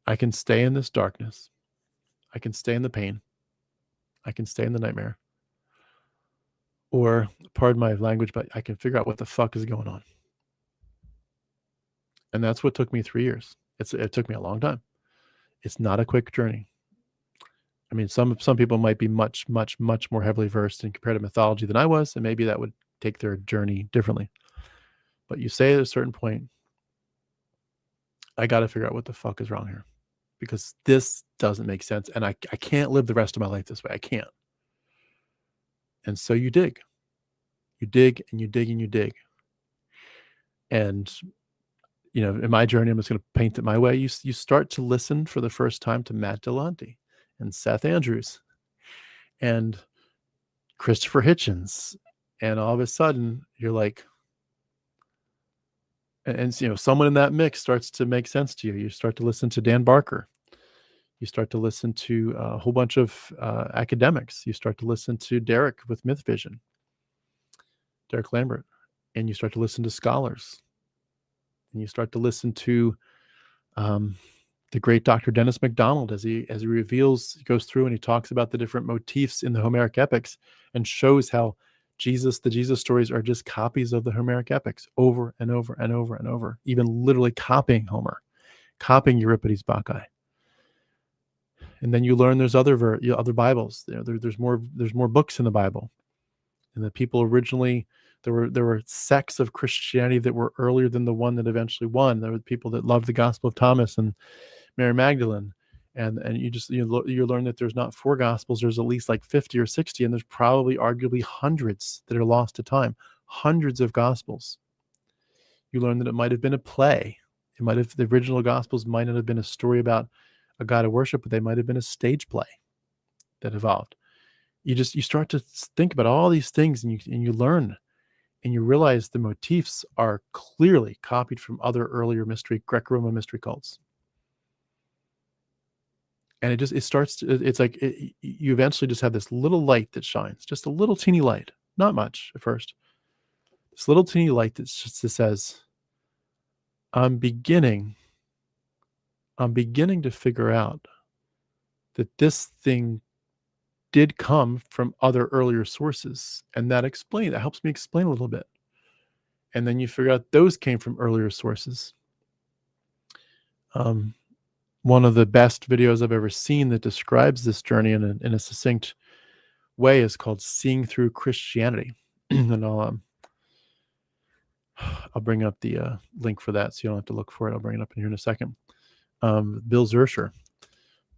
I can stay in this darkness. I can stay in the pain. I can stay in the nightmare. Or, pardon my language, but I can figure out what the fuck is going on. And that's what took me 3 years. It took me a long time. It's not a quick journey. I mean, some people might be much, much, much more heavily versed in comparative mythology than I was, and maybe that would take their journey differently. But you say at a certain point, I got to figure out what the fuck is wrong here, because this doesn't make sense, and I can't live the rest of my life this way. I can't. And so you dig. You dig and you dig and you dig. And, in my journey, I'm just going to paint it my way. You start to listen for the first time to Matt Delonte and Seth Andrews and Christopher Hitchens. And all of a sudden, you're like, and someone in that mix starts to make sense to you. You start to listen to Dan Barker. You start to listen to a whole bunch of academics. You start to listen to Derek with Myth Vision. Derek Lambert, and you start to listen to scholars, and you start to listen to the great Dr. Dennis MacDonald as he reveals, he goes through and he talks about the different motifs in the Homeric epics and shows how the Jesus stories are just copies of the Homeric epics over and over and over and over, even literally copying Homer, copying Euripides Bacchae. And then you learn there's other Bibles. There's more books in the Bible, and the people originally, there were sects of Christianity that were earlier than the one that eventually won. There were people that loved the Gospel of Thomas and Mary Magdalene, and you learn that there's not 4 Gospels. There's at least like 50 or 60, and there's probably arguably hundreds that are lost to time. Hundreds of Gospels. You learn that it might have been a play. The original Gospels might not have been a story about a God of worship, but they might have been a stage play that evolved. You start to think about all these things, and you learn, and you realize the motifs are clearly copied from other earlier Greco-Roman mystery cults. And you eventually just have this little light that shines, just a little teeny light, not much at first. This little teeny light that says, I'm beginning to figure out that this thing did come from other earlier sources, and that helps me explain a little bit. And then you figure out those came from earlier sources. One of the best videos I've ever seen that describes this journey in a succinct way is called "Seeing Through Christianity," and I'll bring up the link for that, so you don't have to look for it. I'll bring it up in here in a second. Bill Zurcher,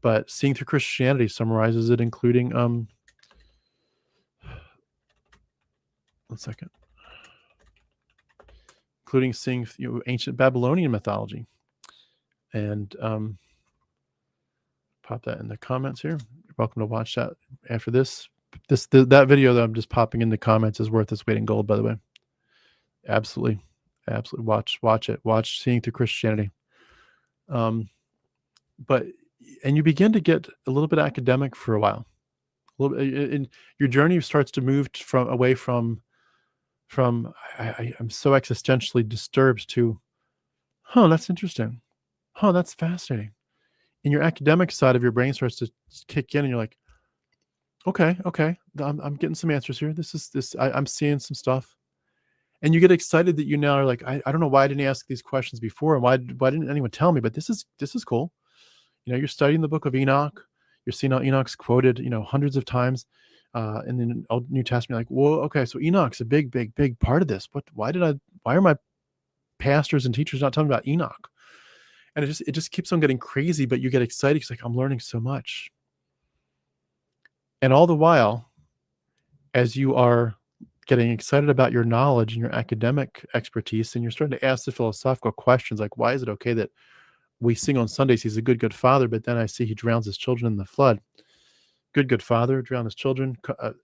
but "Seeing Through Christianity" summarizes it, including one second, including seeing ancient Babylonian mythology, and pop that in the comments here. You're welcome to watch that after this. That video that I'm just popping in the comments is worth its weight in gold, by the way. Absolutely watch it. Watch "Seeing Through Christianity." But you begin to get a little bit academic for a while. And your journey starts to move away from I'm so existentially disturbed to, that's interesting. That's fascinating. And your academic side of your brain starts to kick in, and you're like, okay, I'm getting some answers here. I'm seeing some stuff. And you get excited that you now are like, I don't know why I didn't ask these questions before, and why didn't anyone tell me? But this is cool. You're studying the book of Enoch. You're seeing how Enoch's quoted, hundreds of times in the Old New Testament. Like, whoa, okay, so Enoch's a big part of this. Why are my pastors and teachers not telling me about Enoch? And it just keeps on getting crazy, but you get excited. It's like, I'm learning so much. And all the while, as you are getting excited about your knowledge and your academic expertise, and you're starting to ask the philosophical questions, like, why is it okay that we sing on Sundays, he's a good father, but then I see he drowns his children in the flood? Good father, drown his children.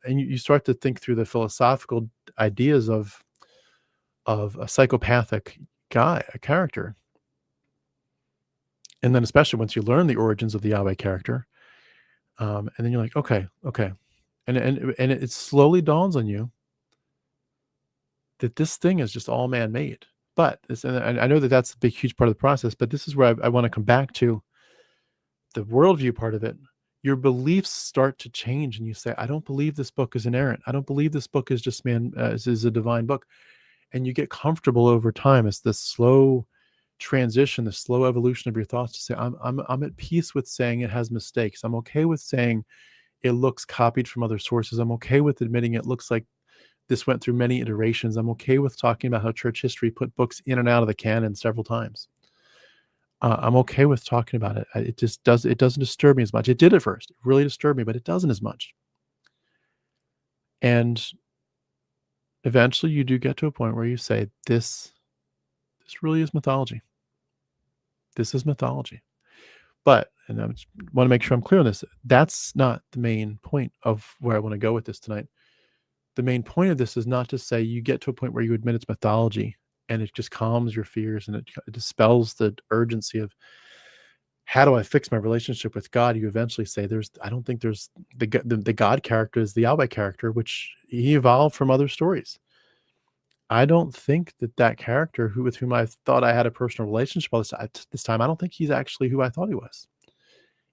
And you start to think through the philosophical ideas of a psychopathic guy, a character. And then especially once you learn the origins of the Yahweh character, and then you're like, okay. And it slowly dawns on you that this thing is just all man-made. But and I know that that's a big, huge part of the process, but this is where I want to come back to the worldview part of it. Your beliefs start to change, and you say, I don't believe this book is inerrant. I don't believe this book is just is a divine book. And you get comfortable over time as this slow transition, the slow evolution of your thoughts, to say, I'm at peace with saying it has mistakes. I'm okay with saying it looks copied from other sources. I'm okay with admitting it looks like this went through many iterations. I'm okay with talking about how church history put books in and out of the canon several times. I'm okay with talking about it. It doesn't disturb me as much. It did at first. It really disturbed me, but it doesn't as much. And eventually you do get to a point where you say, this really is mythology. This is mythology. But, and I want to make sure I'm clear on this, that's not the main point of where I want to go with this tonight. The main point of this is not to say you get to a point where you admit it's mythology and it just calms your fears and it dispels the urgency of, how do I fix my relationship with God? You eventually say, I don't think there's the God character is the Yahweh character, which he evolved from other stories. I don't think that character with whom I thought I had a personal relationship all this time, I don't think he's actually who I thought he was.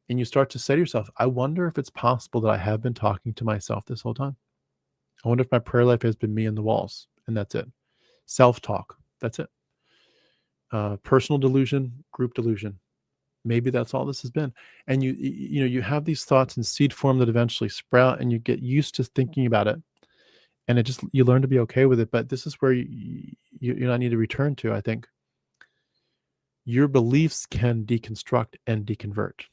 And you start to say to yourself, I wonder if it's possible that I have been talking to myself this whole time. I wonder if my prayer life has been me and the walls, and that's it. Self-talk, that's it. Personal delusion, group delusion. Maybe that's all this has been. And you have these thoughts in seed form that eventually sprout, and you get used to thinking about it. And you learn to be okay with it. But this is where you need to return to, I think. Your beliefs can deconstruct and deconvert.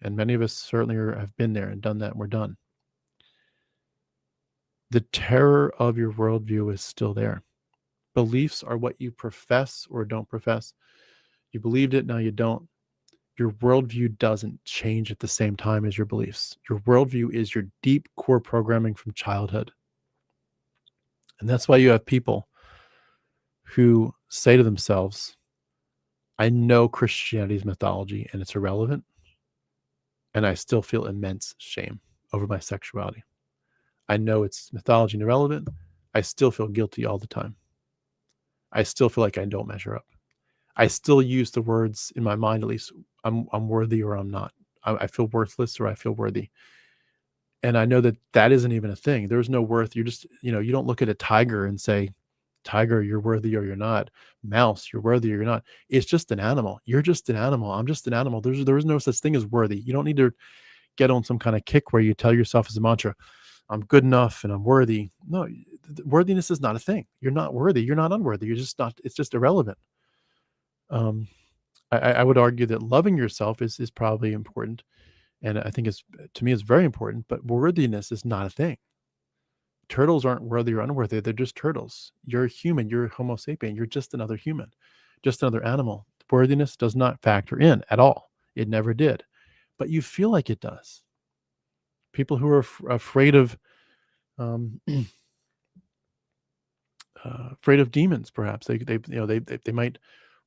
And many of us certainly have been there and done that, and we're done. The terror of your worldview is still there. Beliefs are what you profess or don't profess. You believed it, now you don't. Your worldview doesn't change at the same time as your beliefs. Your worldview is your deep core programming from childhood. And that's why you have people who say to themselves, I know Christianity's mythology and it's irrelevant, and I still feel immense shame over my sexuality. I know it's mythology and irrelevant. I still feel guilty all the time. I still feel like I don't measure up. I still use the words in my mind, at least, I'm worthy or I'm not. I feel worthless or I feel worthy. And I know that isn't even a thing. There's no worth. You're just, you don't look at a tiger and say, tiger, you're worthy or you're not. Mouse, you're worthy or you're not. It's just an animal. You're just an animal. I'm just an animal. There is no such thing as worthy. You don't need to get on some kind of kick where you tell yourself as a mantra, I'm good enough and I'm worthy. No, worthiness is not a thing. You're not worthy. You're not unworthy. You're just not, it's just irrelevant. I would argue that loving yourself is probably important. And I think to me, it's very important, but worthiness is not a thing. Turtles aren't worthy or unworthy. They're just turtles. You're a human. You're a Homo sapien. You're just another human, just another animal. Worthiness does not factor in at all. It never did, but you feel like it does. People who are afraid of demons, perhaps they might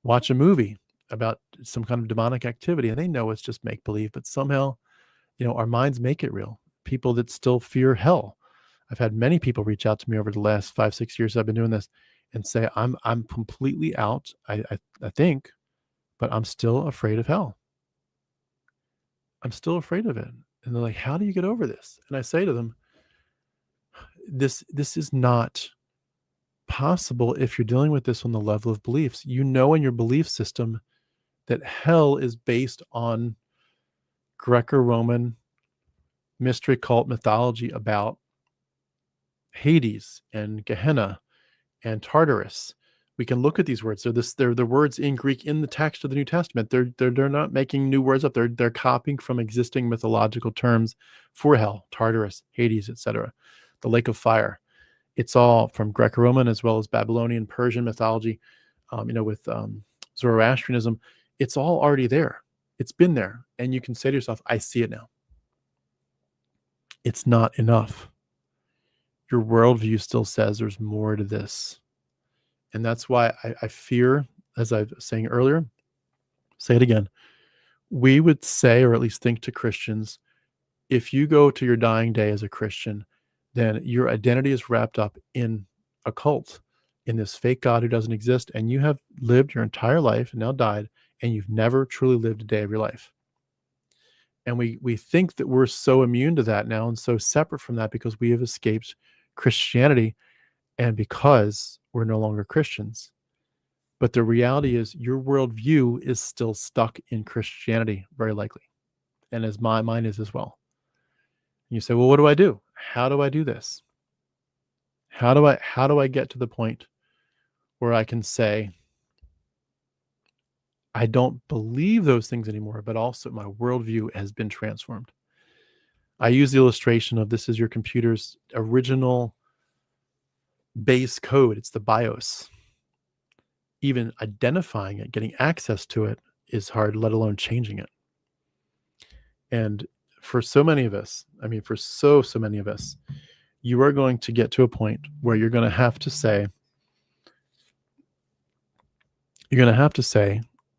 watch a movie about some kind of demonic activity, and they know it's just make believe, but somehow, our minds make it real. People that still fear hell. I've had many people reach out to me over the last 5-6 years I've been doing this and say, I'm completely out. I think, but I'm still afraid of hell. I'm still afraid of it. And they're like, how do you get over this? And I say to them, this is not possible if you're dealing with this on the level of beliefs. In your belief system that hell is based on Greco-Roman mystery cult mythology about Hades and Gehenna and Tartarus. We can look at these words. They're the words in Greek in the text of the New Testament. They're not making new words up. They're copying from existing mythological terms for hell, Tartarus, Hades, etc. The lake of fire. It's all from Greco-Roman as well as Babylonian, Persian mythology. With Zoroastrianism, it's all already there. It's been there, and you can say to yourself, "I see it now." It's not enough. Your worldview still says there's more to this. And that's why I fear, as I was saying earlier, say it again, we would say, or at least think to Christians, if you go to your dying day as a Christian, then your identity is wrapped up in a cult, in this fake God who doesn't exist, and you have lived your entire life and now died, and you've never truly lived a day of your life. And we think that we're so immune to that now and so separate from that because we have escaped Christianity and because we're no longer Christians. But the reality is your worldview is still stuck in Christianity, very likely. And as mine is as well. And you say, well, what do I do? How do I do this? How do I get to the point where I can say, I don't believe those things anymore, but also my worldview has been transformed. I use the illustration of this is your computer's original base code. It's the BIOS. Even identifying it, getting access to it is hard, let alone changing it. And for so many of us, for so many of us, you are going to get to a point where you're going to have to say,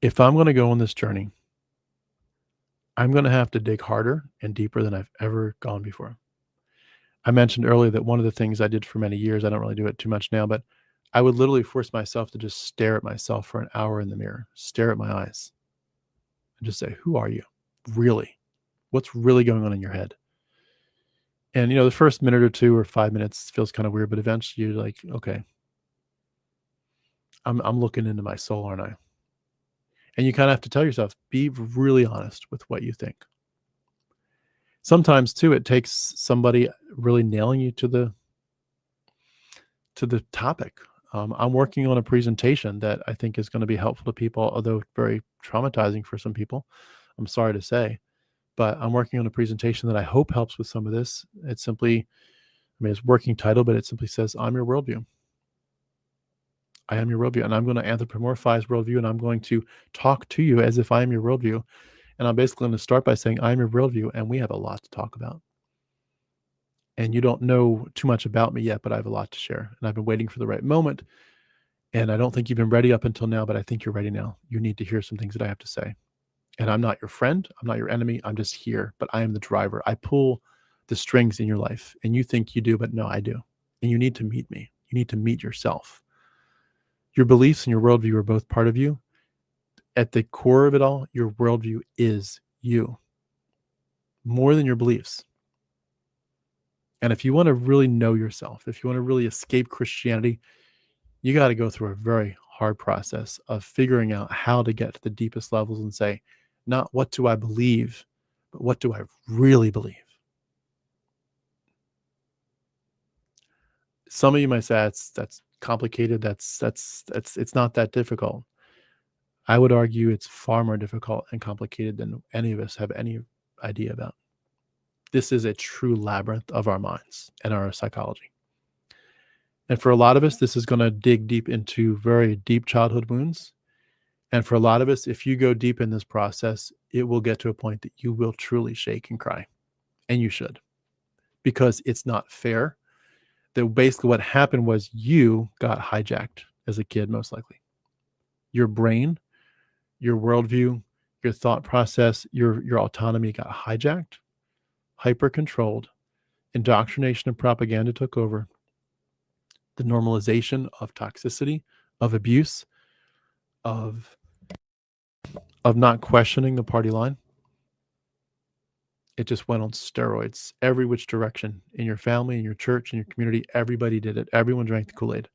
if I'm going to go on this journey, I'm going to have to dig harder and deeper than I've ever gone before. I mentioned earlier that one of the things I did for many years, I don't really do it too much now, but I would literally force myself to just stare at myself for an hour in the mirror, stare at my eyes, and just say, who are you? Really? What's really going on in your head? And, the first minute or 2 or 5 minutes feels kind of weird, but eventually you're like, okay, I'm looking into my soul, aren't I? And you kind of have to tell yourself, be really honest with what you think. Sometimes too, it takes somebody really nailing you to the topic. I'm working on a presentation that I think is going to be helpful to people, although very traumatizing for some people. I'm sorry to say, but I'm working on a presentation that I hope helps with some of this. It's simply, it's working title, but it simply says, I'm your worldview. I am your worldview. And I'm going to anthropomorphize worldview, and I'm going to talk to you as if I am your worldview. And I'm basically going to start by saying, I'm your worldview, and we have a lot to talk about. And you don't know too much about me yet, but I have a lot to share. And I've been waiting for the right moment. And I don't think you've been ready up until now, but I think you're ready now. You need to hear some things that I have to say. And I'm not your friend. I'm not your enemy. I'm just here, but I am the driver. I pull the strings in your life, and you think you do, but no, I do. And you need to meet me. You need to meet yourself. Your beliefs and your worldview are both part of you. At the core of it all, your worldview is you, more than your beliefs. And if you want to really know yourself, if you want to really escape Christianity, you got to go through a very hard process of figuring out how to get to the deepest levels and say, not what do I believe, but what do I really believe? Some of you might say that's complicated. It's not that difficult. I would argue it's far more difficult and complicated than any of us have any idea about. This is a true labyrinth of our minds and our psychology. And for a lot of us, this is going to dig deep into very deep childhood wounds. And for a lot of us, if you go deep in this process, it will get to a point that you will truly shake and cry. And you should, because it's not fair. That basically what happened was you got hijacked as a kid, most likely. Your brain, your worldview, your thought process, your autonomy got hijacked, hyper-controlled, indoctrination and propaganda took over, the normalization of toxicity, of abuse, of not questioning the party line. It just went on steroids, every which direction, in your family, in your church, in your community. Everybody did it. Everyone drank the Kool-Aid.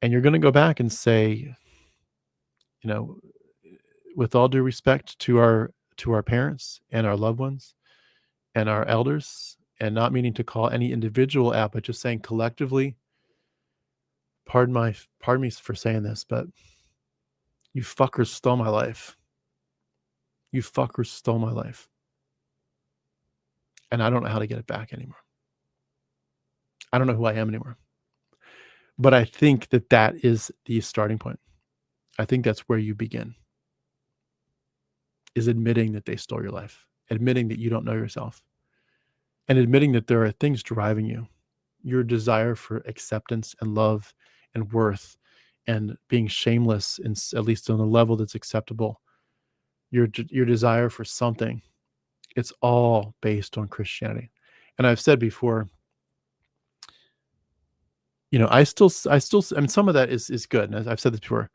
And you're going to go back and say, with all due respect to our parents and our loved ones and our elders, and not meaning to call any individual out, but just saying collectively, pardon me for saying this, but you fuckers stole my life. You fuckers stole my life. And I don't know how to get it back anymore. I don't know who I am anymore. But I think that is the starting point. I think that's where you begin, is admitting that they stole your life, admitting that you don't know yourself, and admitting that there are things driving you, your desire for acceptance and love and worth and being shameless, at least on a level that's acceptable, your desire for something. It's all based on Christianity. And I've said before, I still, some of that is good. And I've said this before,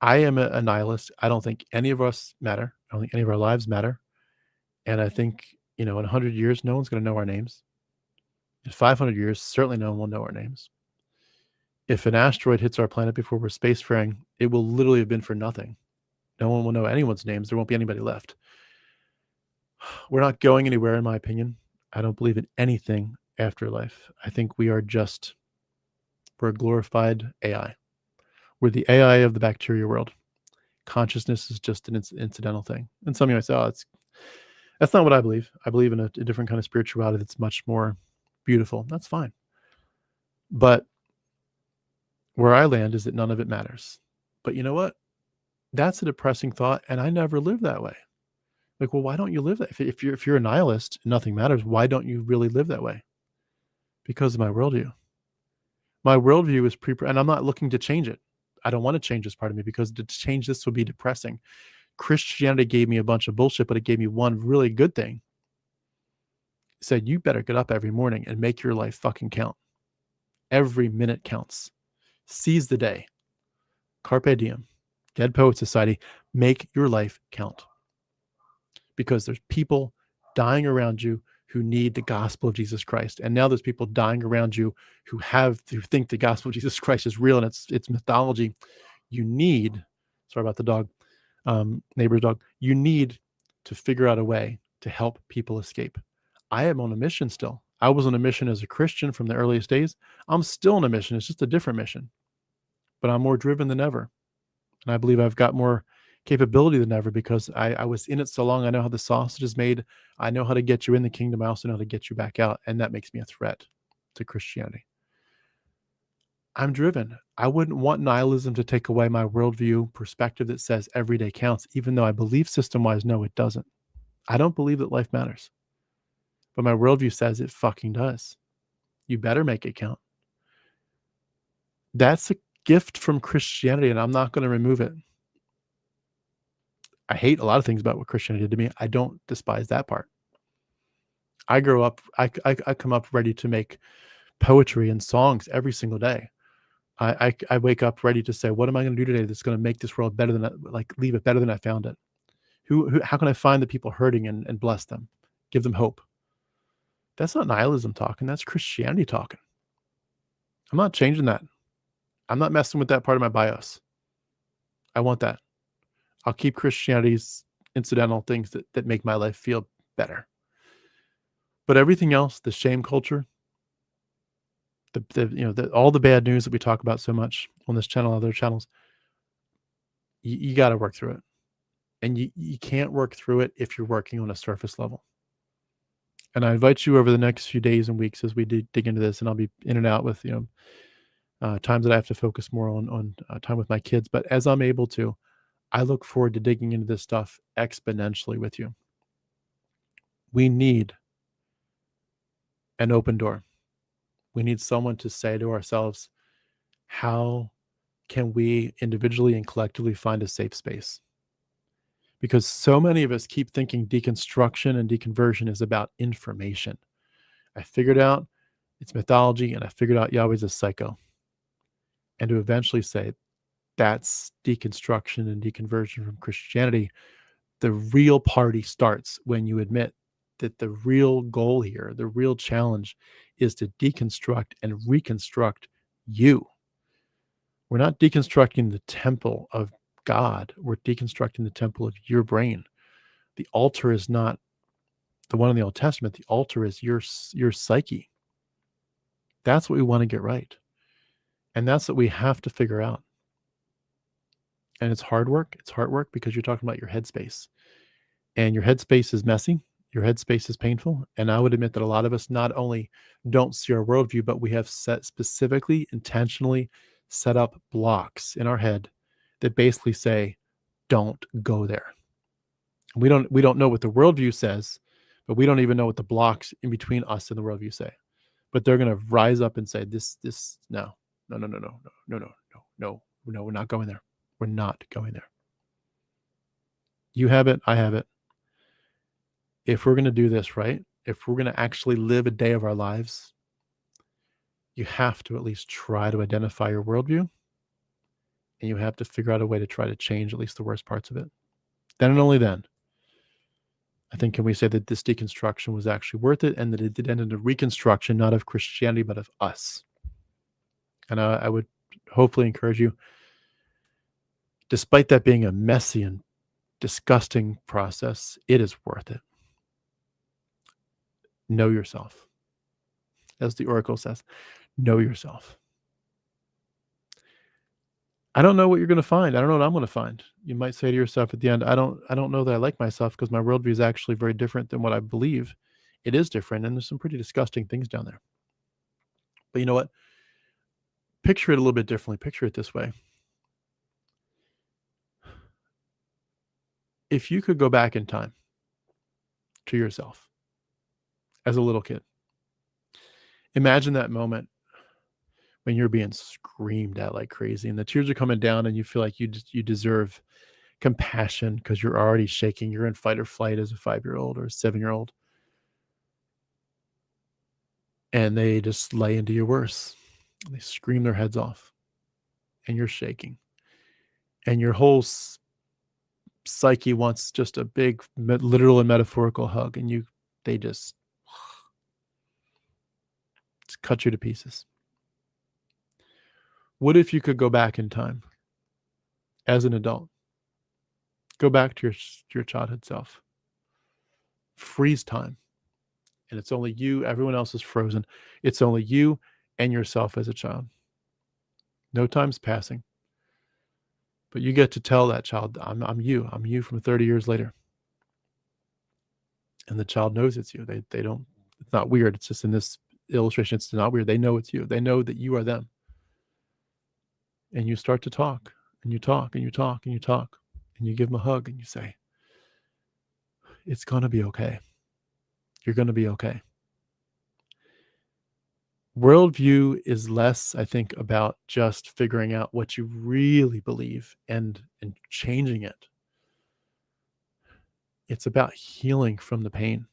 I am a nihilist. I don't think any of us matter. I don't think any of our lives matter. And I think, in 100 years, no one's going to know our names. In 500 years, certainly no one will know our names. If an asteroid hits our planet before we're spacefaring, it will literally have been for nothing. No one will know anyone's names. There won't be anybody left. We're not going anywhere, in my opinion. I don't believe in anything after life. I think we're a glorified AI. We're the AI of the bacteria world. Consciousness is just an incidental thing. And some of you might say, that's not what I believe. I believe in a different kind of spirituality that's much more beautiful. That's fine. But where I land is that none of it matters. But you know what? That's a depressing thought, and I never lived that way. Like, well, why don't you live that? If you're a nihilist and nothing matters, why don't you really live that way? Because of my worldview. My worldview is and I'm not looking to change it. I don't want to change this part of me, because to change this would be depressing. Christianity gave me a bunch of bullshit, but it gave me one really good thing. It said, you better get up every morning and make your life fucking count. Every minute counts. Seize the day. Carpe diem. Dead Poet Society. Make your life count. Because there's people dying around you who need the gospel of Jesus Christ. And now there's people dying around you who think the gospel of Jesus Christ is real and it's mythology. You need, sorry about the dog, neighbor's dog, you need to figure out a way to help people escape. I am on a mission still. I was on a mission as a Christian from the earliest days. I'm still on a mission. It's just a different mission, but I'm more driven than ever. And I believe I've got more capability than ever because I was in it so long. I know how the sausage is made. I know how to get you in the kingdom. I also know how to get you back out. And that makes me a threat to Christianity. I'm driven. I wouldn't want nihilism to take away my worldview perspective that says every day counts, even though I believe system-wise, no, it doesn't. I don't believe that life matters. But my worldview says it fucking does. You better make it count. That's a gift from Christianity, and I'm not going to remove it. I hate a lot of things about what Christianity did to me. I don't despise that part. I grow up, I come up ready to make poetry and songs every single day. I wake up ready to say, what am I going to do today that's going to make this world better than, leave it better than I found it? How can I find the people hurting and bless them, give them hope? That's not nihilism talking. That's Christianity talking. I'm not changing that. I'm not messing with that part of my BIOS. I want that. I'll keep Christianity's incidental things that make my life feel better. But everything else, the shame culture, all the bad news that we talk about so much on this channel, other channels, you got to work through it. And you can't work through it if you're working on a surface level. And I invite you over the next few days and weeks as we dig into this, and I'll be in and out with, times that I have to focus more on time with my kids. But as I'm able to, I look forward to digging into this stuff exponentially with you. We need an open door. We need someone to say to ourselves, how can we individually and collectively find a safe space? Because so many of us keep thinking deconstruction and deconversion is about information. I figured out it's mythology, and I figured out Yahweh's a psycho. And to eventually say that's deconstruction and deconversion from Christianity, the real party starts when you admit that the real goal here, the real challenge, is to deconstruct and reconstruct you. We're not deconstructing the temple of God. We're deconstructing the temple of your brain. The altar is not the one in the Old Testament. The altar is your psyche. That's what we want to get right. And that's what we have to figure out. And it's hard work. It's hard work because you're talking about your headspace. And your headspace is messy. Your headspace is painful. And I would admit that a lot of us not only don't see our worldview, but we have specifically, intentionally set up blocks in our head that basically say, don't go there. We don't know what the worldview says, but we don't even know what the blocks in between us and the worldview say. But they're going to rise up and say, no, we're not going there. We're not going there. You have it. I have it. If we're going to do this right, if we're going to actually live a day of our lives, you have to at least try to identify your worldview, and you have to figure out a way to try to change at least the worst parts of it. Then and only then, I think, can we say that this deconstruction was actually worth it, and that it did end in a reconstruction, not of Christianity, but of us. And I would hopefully encourage you, despite that being a messy and disgusting process, it is worth it. Know yourself. As the Oracle says, know yourself. I don't know what you're going to find. I don't know what I'm going to find. You might say to yourself at the end, I don't know that I like myself because my worldview is actually very different than what I believe. It is different, and there's some pretty disgusting things down there. But you know what? Picture it a little bit differently. Picture it this way. If you could go back in time to yourself as a little kid, imagine that moment when you're being screamed at like crazy and the tears are coming down and you feel like you deserve compassion because you're already shaking. You're in fight or flight as a 5-year-old or a 7-year-old. And they just lay into you worse. They scream their heads off. and you're shaking, and your whole psyche wants just a big literal and metaphorical hug, and they just cut you to pieces. What if you could go back in time as an adult? Go back to your childhood self. Freeze time. And it's only you, everyone else is frozen. It's only you and yourself as a child. No time's passing. But you get to tell that child, I'm you from 30 years later. And the child knows it's you. They don't, it's not weird. It's just in this illustration, it's not weird. They know it's you. They know that you are them. And you start to talk, and you talk, and you talk, and you talk, and you give them a hug, and you say, it's going to be okay. You're going to be okay. Worldview is less, I think, about just figuring out what you really believe and changing it. It's about healing from the pain.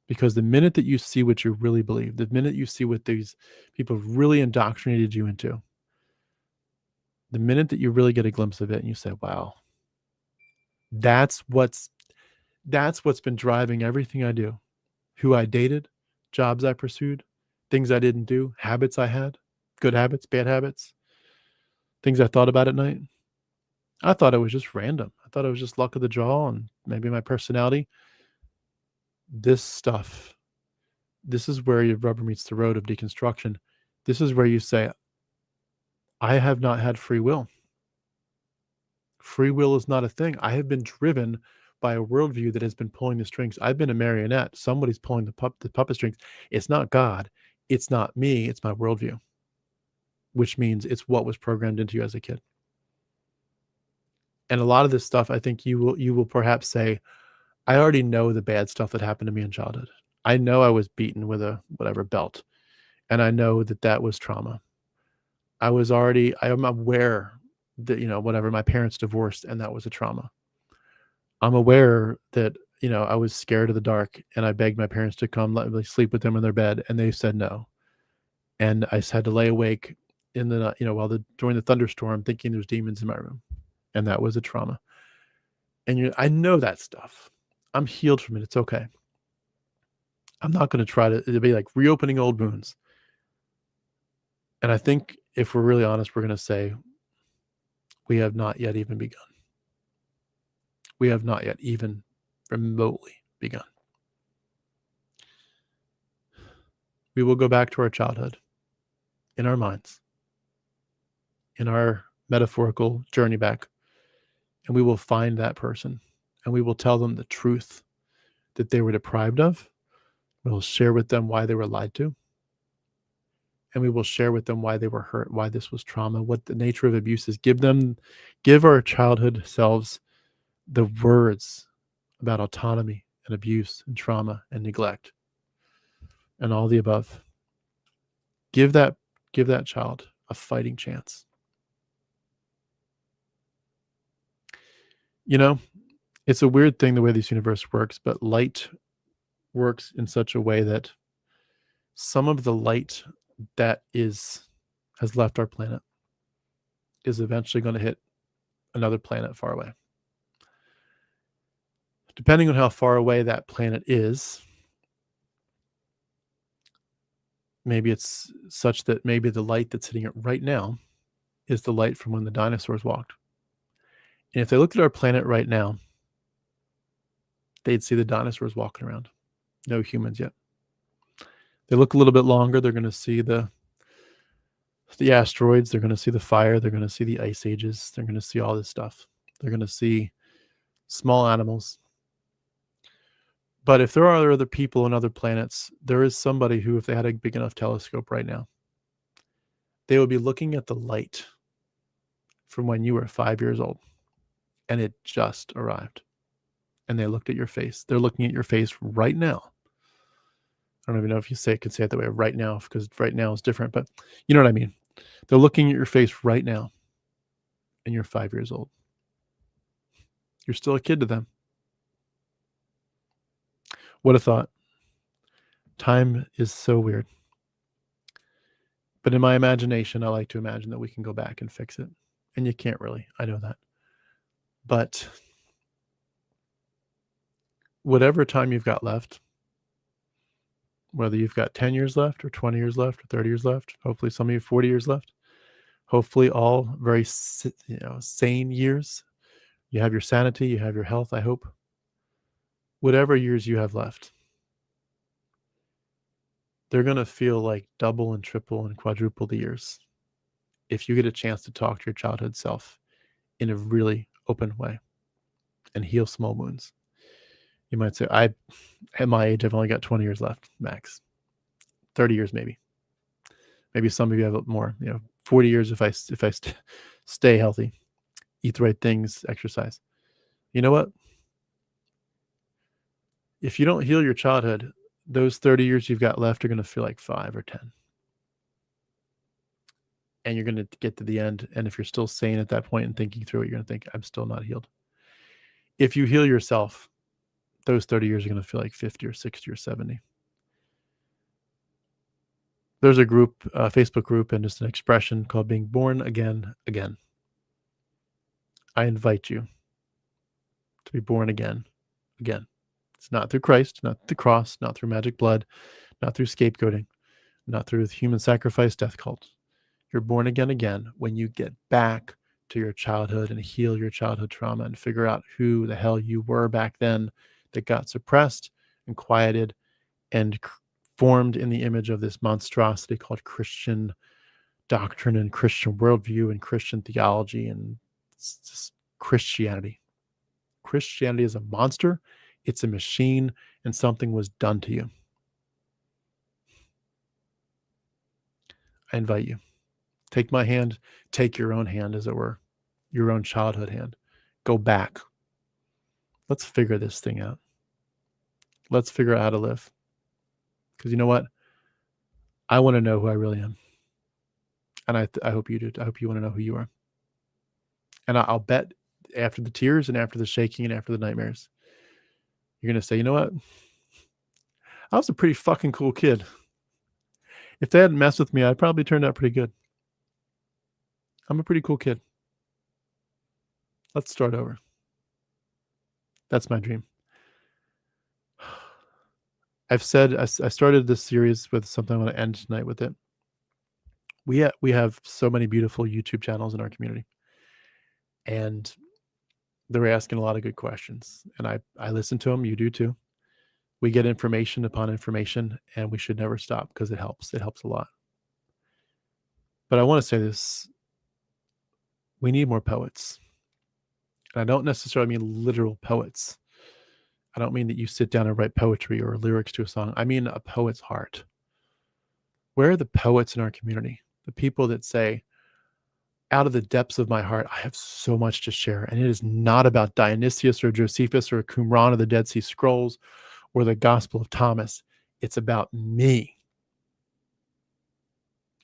Because the minute that you see what you really believe, the minute you see what these people have really indoctrinated you into, the minute that you really get a glimpse of it and you say, wow, that's what's been driving everything I do. Who I dated, jobs I pursued, things I didn't do, habits I had, good habits, bad habits, things I thought about at night. I thought it was just random. I thought it was just luck of the draw and maybe my personality. This stuff, this is where your rubber meets the road of deconstruction. This is where you say, I have not had free will. Free will is not a thing. I have been driven by a worldview that has been pulling the strings. I've been a marionette. Somebody's pulling the puppet strings. It's not God. It's not me. It's my worldview, which means it's what was programmed into you as a kid. And a lot of this stuff, I think you will perhaps say, I already know the bad stuff that happened to me in childhood. I know I was beaten with a whatever belt, and I know that was trauma. I am aware that, whatever, my parents divorced and that was a trauma. I'm aware that, I was scared of the dark and I begged my parents to come let me sleep with them in their bed, and they said no. And I had to lay awake in the, during the thunderstorm thinking there's demons in my room. And that was a trauma. And I know that stuff. I'm healed from it. It's okay. I'm not going to try to, it'll be like reopening old wounds. And I think if we're really honest, we're going to say, we have not yet even begun. We have not yet even remotely begun. We will go back to our childhood in our minds, in our metaphorical journey back, and we will find that person and we will tell them the truth that they were deprived of. We'll share with them why they were lied to. And we will share with them why they were hurt, why this was trauma, what the nature of abuse is. Give our childhood selves the words about autonomy and abuse and trauma and neglect and all the above. Give that child a fighting chance. It's a weird thing the way this universe works, but light works in such a way that some of the light that has left our planet is eventually going to hit another planet far away. Depending on how far away that planet is, maybe it's such that maybe the light that's hitting it right now is the light from when the dinosaurs walked. And if they looked at our planet right now, they'd see the dinosaurs walking around. No humans yet. They look a little bit longer, they're going to see the asteroids, they're going to see the fire, they're going to see the ice ages, they're going to see all this stuff. They're going to see small animals. But if there are other people on other planets, there is somebody who, if they had a big enough telescope right now, they would be looking at the light from when you were 5 years old, and it just arrived. And they looked at your face. They're looking at your face right now. I don't even know if you can say it that way right now, because right now is different, but you know what I mean? They're looking at your face right now, and you're 5 years old. You're still a kid to them. What a thought. Time is so weird. But in my imagination, I like to imagine that we can go back and fix it. And you can't really. I know that. But whatever time you've got left, whether you've got 10 years left or 20 years left or 30 years left, hopefully some of you 40 years left, hopefully all very sane years. You have your sanity, you have your health, I hope. Whatever years you have left, they're going to feel like double and triple and quadruple the years if you get a chance to talk to your childhood self in a really open way and heal small wounds. You might say, at my age, I've only got 20 years left, max. 30 years, maybe. Maybe some of you have more, 40 years if I stay healthy, eat the right things, exercise. You know what? If you don't heal your childhood, those 30 years you've got left are going to feel like 5 or 10. And you're going to get to the end. And if you're still sane at that point and thinking through it, you're going to think, I'm still not healed. If you heal yourself, those 30 years are going to feel like 50 or 60 or 70. There's a group, a Facebook group, and just an expression called being born again. I invite you to be born again. It's not through Christ, not through the cross, not through magic blood, not through scapegoating, not through human sacrifice, death cults. You're born again when you get back to your childhood and heal your childhood trauma and figure out who the hell you were back then that got suppressed and quieted and formed in the image of this monstrosity called Christian doctrine and Christian worldview and Christian theology and Christianity. Christianity is a monster. It's a machine, and something was done to you. I invite you. Take my hand, take your own hand, as it were, your own childhood hand. Go back. Let's figure this thing out. Let's figure out how to live. Because you know what? I want to know who I really am. And I hope you do. I hope you want to know who you are. And I'll bet after the tears and after the shaking and after the nightmares, you're going to say, you know what? I was a pretty fucking cool kid. If they hadn't messed with me, I probably turned out pretty good. I'm a pretty cool kid. Let's start over. That's my dream. I've said I started this series with something. I want to end tonight with it. We have so many beautiful YouTube channels in our community, and they're asking a lot of good questions, and I listen to them. You do too. We get information upon information, and we should never stop because it helps. It helps a lot. But I want to say this. We need more poets. And I don't necessarily mean literal poets. I don't mean that you sit down and write poetry or lyrics to a song. I mean a poet's heart. Where are the poets in our community? The people that say, out of the depths of my heart, I have so much to share. And it is not about Dionysius or Josephus or Qumran or the Dead Sea Scrolls or the Gospel of Thomas. It's about me.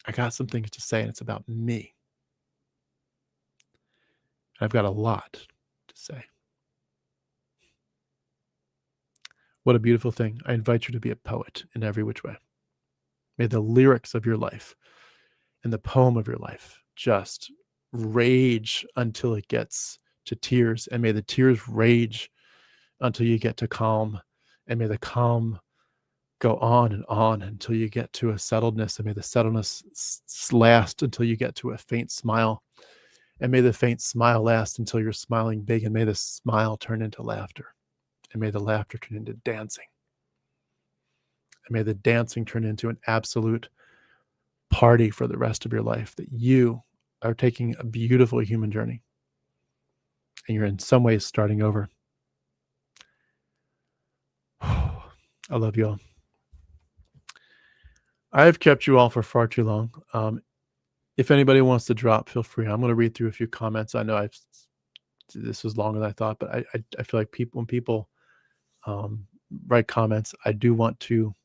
I got some things to say, and it's about me. And I've got a lot to say. What a beautiful thing. I invite you to be a poet in every which way. May the lyrics of your life and the poem of your life just rage until it gets to tears. And may the tears rage until you get to calm. And may the calm go on until you get to a settledness. And may the settledness last until you get to a faint smile. And may the faint smile last until you're smiling big. And may the smile turn into laughter. And may the laughter turn into dancing. And may the dancing turn into an absolute party for the rest of your life, that you are taking a beautiful human journey. And you're in some ways starting over. I love you all. I've kept you all for far too long. If anybody wants to drop, feel free. I'm going to read through a few comments. I know this was longer than I thought, but I feel like when people write comments, I do want to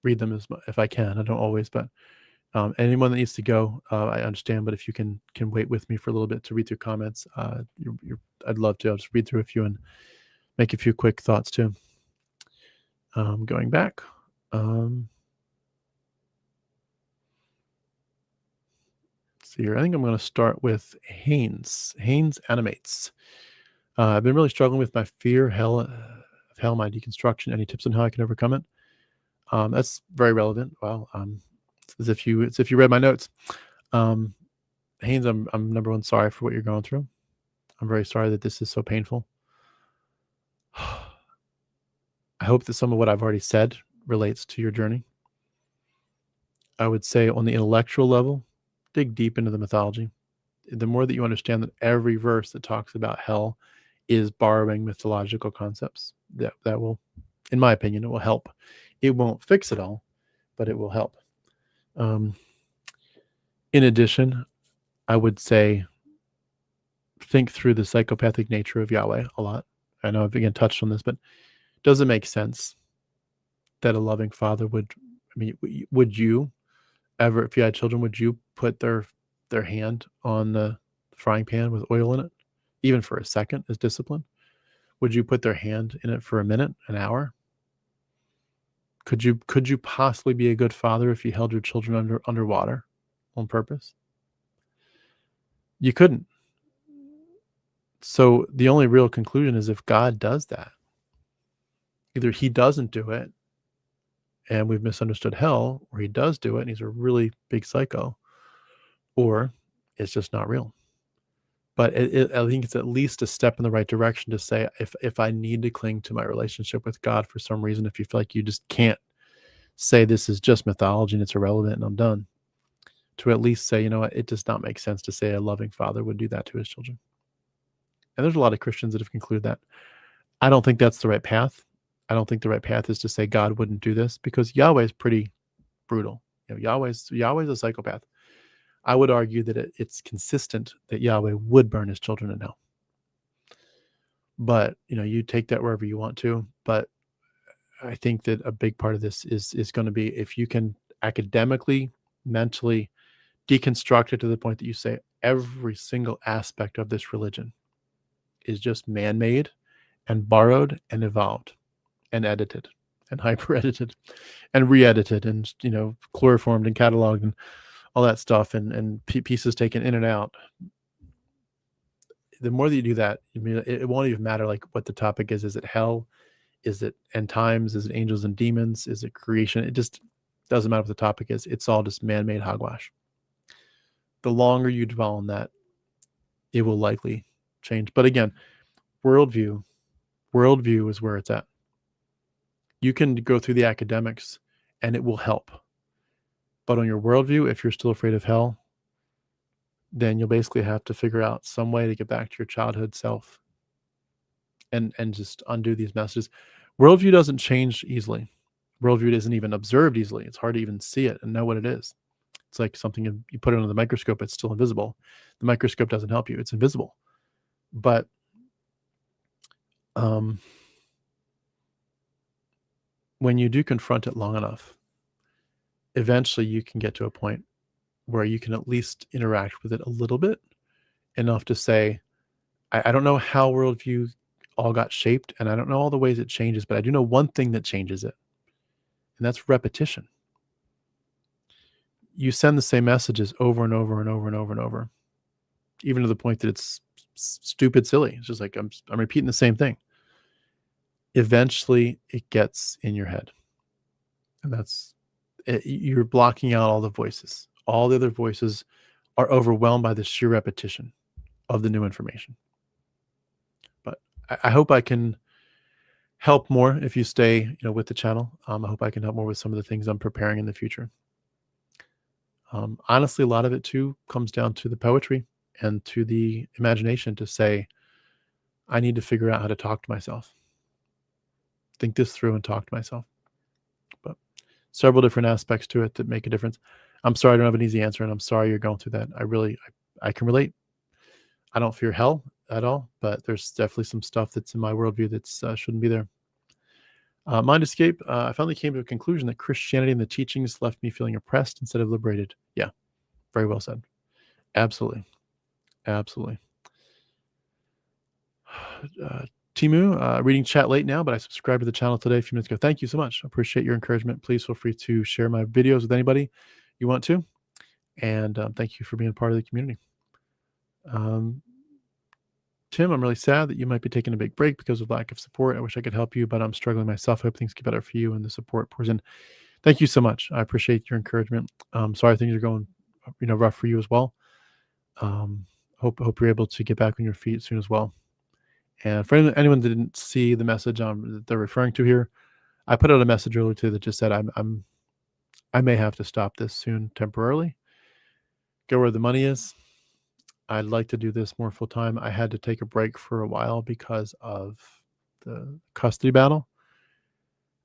read them if I can. I don't always, but anyone that needs to go, I understand. But if you can wait with me for a little bit to read through comments, I'd love to. I'll just read through a few and make a few quick thoughts too. Going back. see here. I think I'm going to start with Haynes. Haynes Animates. I've been really struggling with my fear of hell, my deconstruction. Any tips on how I can overcome it? That's very relevant. Well, it's as if you read my notes. Haynes, I'm number one sorry for what you're going through. I'm very sorry that this is so painful. I hope that some of what I've already said relates to your journey. I would say on the intellectual level, dig deep into the mythology. The more that you understand that every verse that talks about hell is borrowing mythological concepts, that will, in my opinion, it will help. It won't fix it all, but it will help. In addition, I would say think through the psychopathic nature of Yahweh a lot. I know I've again touched on this, but does it make sense that a loving father would you ever, if you had children, would you put their hand on the frying pan with oil in it, even for a second, as discipline? Would you put their hand in it for a minute, an hour? Could you possibly be a good father if you held your children underwater on purpose? You couldn't. So the only real conclusion is if God does that, either he doesn't do it and we've misunderstood hell, or he does do it and he's a really big psycho, or it's just not real. But I think it's at least a step in the right direction to say, if I need to cling to my relationship with God for some reason, if you feel like you just can't say this is just mythology and it's irrelevant and I'm done, to at least say, you know what, it does not make sense to say a loving father would do that to his children. And there's a lot of Christians that have concluded that. I don't think that's the right path. I don't think the right path is to say God wouldn't do this, because Yahweh is pretty brutal. Yahweh's a psychopath. I would argue that it's consistent that Yahweh would burn his children in hell. But, you take that wherever you want to. But I think that a big part of this is going to be if you can academically, mentally deconstruct it to the point that you say every single aspect of this religion is just man-made and borrowed and evolved and edited and hyper-edited and re-edited and, chloroformed and cataloged and all that stuff and pieces taken in and out. The more that you do that, it won't even matter like what the topic is. Is it hell? Is it end times? Is it angels and demons? Is it creation? It just doesn't matter what the topic is. It's all just man-made hogwash. The longer you dwell on that, it will likely change. But again, worldview is where it's at. You can go through the academics and it will help. But on your worldview, if you're still afraid of hell, then you'll basically have to figure out some way to get back to your childhood self and just undo these messages. Worldview doesn't change easily. Worldview isn't even observed easily. It's hard to even see it and know what it is. It's like something you put it under the microscope, it's still invisible. The microscope doesn't help you. It's invisible. But when you do confront it long enough, eventually you can get to a point where you can at least interact with it a little bit, enough to say, I don't know how worldview all got shaped, and I don't know all the ways it changes, but I do know one thing that changes it, and that's repetition. You send the same messages over and over and over and over and over, even to the point that it's stupid silly. It's just like I'm repeating the same thing. Eventually it gets in your head, and that's it. You're blocking out all the voices. All the other voices are overwhelmed by the sheer repetition of the new information. But I hope I can help more if you stay with the channel. I hope I can help more with some of the things I'm preparing in the future. Honestly, a lot of it too comes down to the poetry and to the imagination, to say, I need to figure out how to talk to myself. Think this through and talk to myself. But several different aspects to it that make a difference. I'm sorry I don't have an easy answer, and I'm sorry you're going through that. I can relate. I don't fear hell at all, but there's definitely some stuff that's in my worldview that shouldn't be there. Mind Escape, I finally came to a conclusion that Christianity and the teachings left me feeling oppressed instead of liberated. Yeah, very well said. Absolutely. Absolutely. Timu, reading chat late now, but I subscribed to the channel today a few minutes ago. Thank you so much. I appreciate your encouragement. Please feel free to share my videos with anybody you want to. And thank you for being part of the community. Tim, I'm really sad that you might be taking a big break because of lack of support. I wish I could help you, but I'm struggling myself. I hope things get better for you and the support pours in. Thank you so much. I appreciate your encouragement. Sorry things are going, rough for you as well. Hope you're able to get back on your feet soon as well. And for anyone that didn't see the message that they're referring to here, I put out a message earlier today that just said I may have to stop this soon temporarily. Go where the money is. I'd like to do this more full time. I had to take a break for a while because of the custody battle.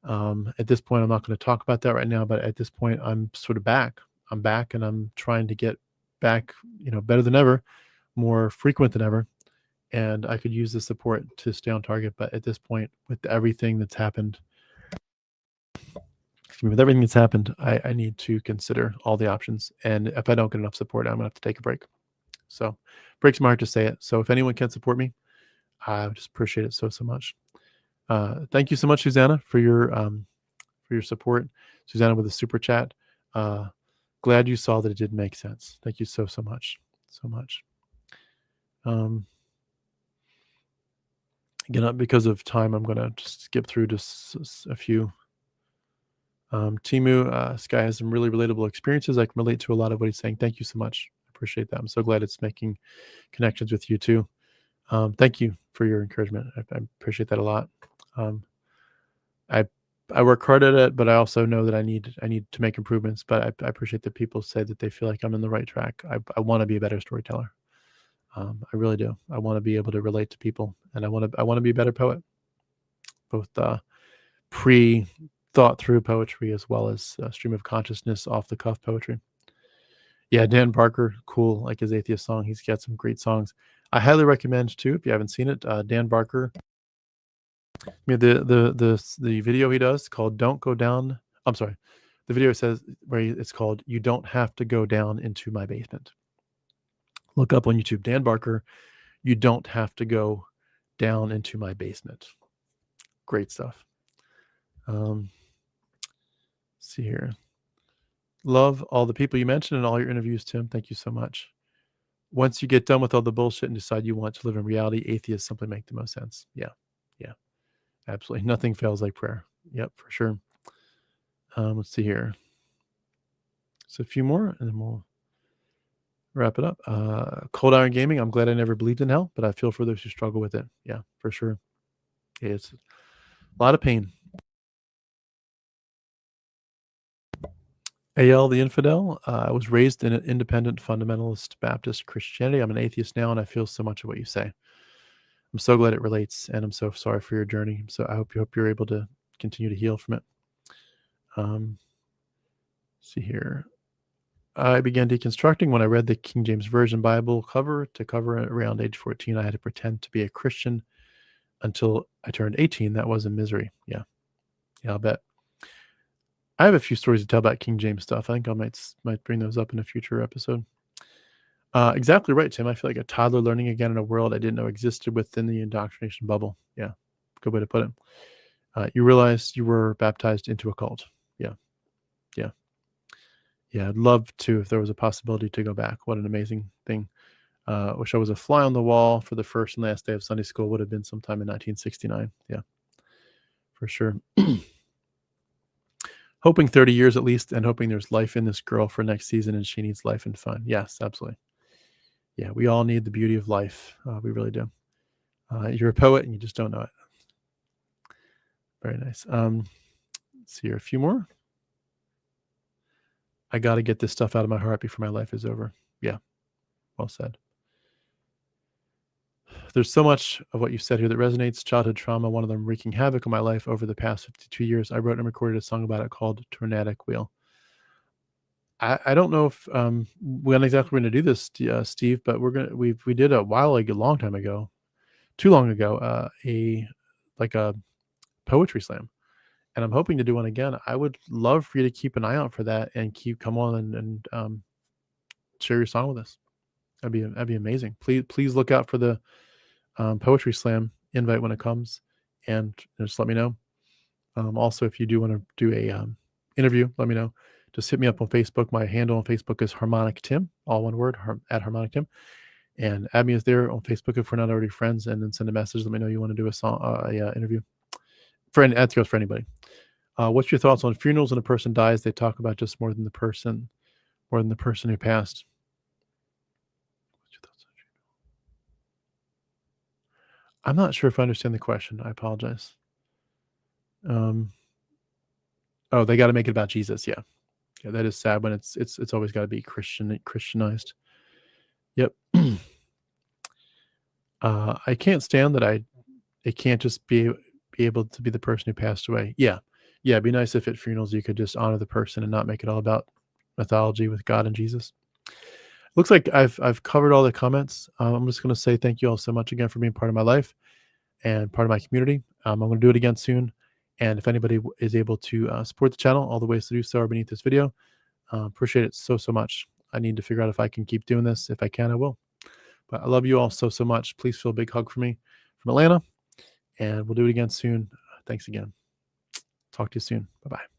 At this point, I'm not going to talk about that right now, but at this point, I'm sort of back. I'm back and I'm trying to get back, better than ever, more frequent than ever. And I could use the support to stay on target. But at this point, with everything that's happened, I need to consider all the options. And if I don't get enough support, I'm going to have to take a break. So breaks my heart to say it. So if anyone can support me, I just appreciate it so much. Thank you so much, Susanna, for your support. Susanna with a super chat. Glad you saw that it did make sense. Thank you so much. So much. Again, because of time, I'm going to just skip through just a few. Timu, Sky has some really relatable experiences. I can relate to a lot of what he's saying. Thank you so much. I appreciate that. I'm so glad it's making connections with you too. Thank you for your encouragement. I appreciate that a lot. I work hard at it, but I also know that I need to make improvements. But I appreciate that people say that they feel like I'm in the right track. I want to be a better storyteller. I really do. I want to be able to relate to people, and I want to be a better poet, both pre-thought through poetry as well as stream of consciousness, off the cuff poetry. Yeah, Dan Barker, cool. Like his atheist song, he's got some great songs. I highly recommend too, if you haven't seen it, Dan Barker. The video he does called "Don't Go Down." I'm sorry, the video says it's called "You Don't Have to Go Down into My Basement." Look up on YouTube, Dan Barker. You don't have to go down into my basement. Great stuff. See here. Love all the people you mentioned in all your interviews, Tim. Thank you so much. Once you get done with all the bullshit and decide you want to live in reality, atheists simply make the most sense. Yeah. Absolutely. Nothing fails like prayer. Yep, for sure. Let's see here. So a few more, and then we'll wrap it up. Cold Iron Gaming. I'm glad I never believed in hell, but I feel for those who struggle with it. Yeah, for sure. It's a lot of pain. AL the Infidel. I was raised in an independent fundamentalist Baptist Christianity. I'm an atheist now, and I feel so much of what you say. I'm so glad it relates, and I'm so sorry for your journey. So I hope you're able to continue to heal from it. See here. I began deconstructing when I read the King James Version Bible cover to cover around age 14. I had to pretend to be a Christian until I turned 18. That was a misery. Yeah, I'll bet. I have a few stories to tell about King James stuff. I think I might bring those up in a future episode. Exactly right, Tim. I feel like a toddler learning again in a world I didn't know existed within the indoctrination bubble. Yeah, good way to put it. You realized you were baptized into a cult. Yeah, I'd love to if there was a possibility to go back. What an amazing thing. Wish I was a fly on the wall for the first and last day of Sunday school. Would have been sometime in 1969. Yeah, for sure. Hoping 30 years at least, and hoping there's life in this girl for next season and she needs life and fun. Yes, absolutely. Yeah, we all need the beauty of life. We really do. You're a poet and you just don't know it. Very nice. Let's see here, a few more. I got to get this stuff out of my heart before my life is over. Yeah, well said. There's so much of what you said here that resonates. Childhood trauma, one of them wreaking havoc on my life over the past 52 years. I wrote and recorded a song about it called Tornadic Wheel. I don't know if when exactly we're going to do this, Steve, but we did a while ago, a long time ago, too long ago, a poetry slam. And I'm hoping to do one again. I would love for you to keep an eye out for that and come on and share your song with us. That'd be amazing. Please look out for the poetry slam invite when it comes, and just let me know. Also, if you do want to do a interview, let me know. just hit me up on Facebook. My handle on Facebook is Harmonic Tim, all one word, at Harmonic Tim. And add me as there on Facebook if we're not already friends, and then send a message. Let me know you want to do a interview. That goes for anybody. What's your thoughts on funerals when a person dies? They talk about just more than the person who passed. What's your thoughts on funeral? I'm not sure if I understand the question. I apologize. Oh, they got to make it about Jesus. Yeah, that is sad when it's always got to be Christianized. Yep. I can't stand that it can't just be able to be the person who passed away. Yeah. It'd be nice if at funerals you could just honor the person and not make it all about mythology with God and Jesus. Looks like I've covered all the comments. I'm just going to say thank you all so much again for being part of my life and part of my community. I'm going to do it again soon. And if anybody is able to support the channel, all the ways to do so are beneath this video. Appreciate it so much. I need to figure out if I can keep doing this. If I can, I will. But I love you all so much. Please feel a big hug for me from Atlanta. And we'll do it again soon. Thanks again. Talk to you soon. Bye-bye.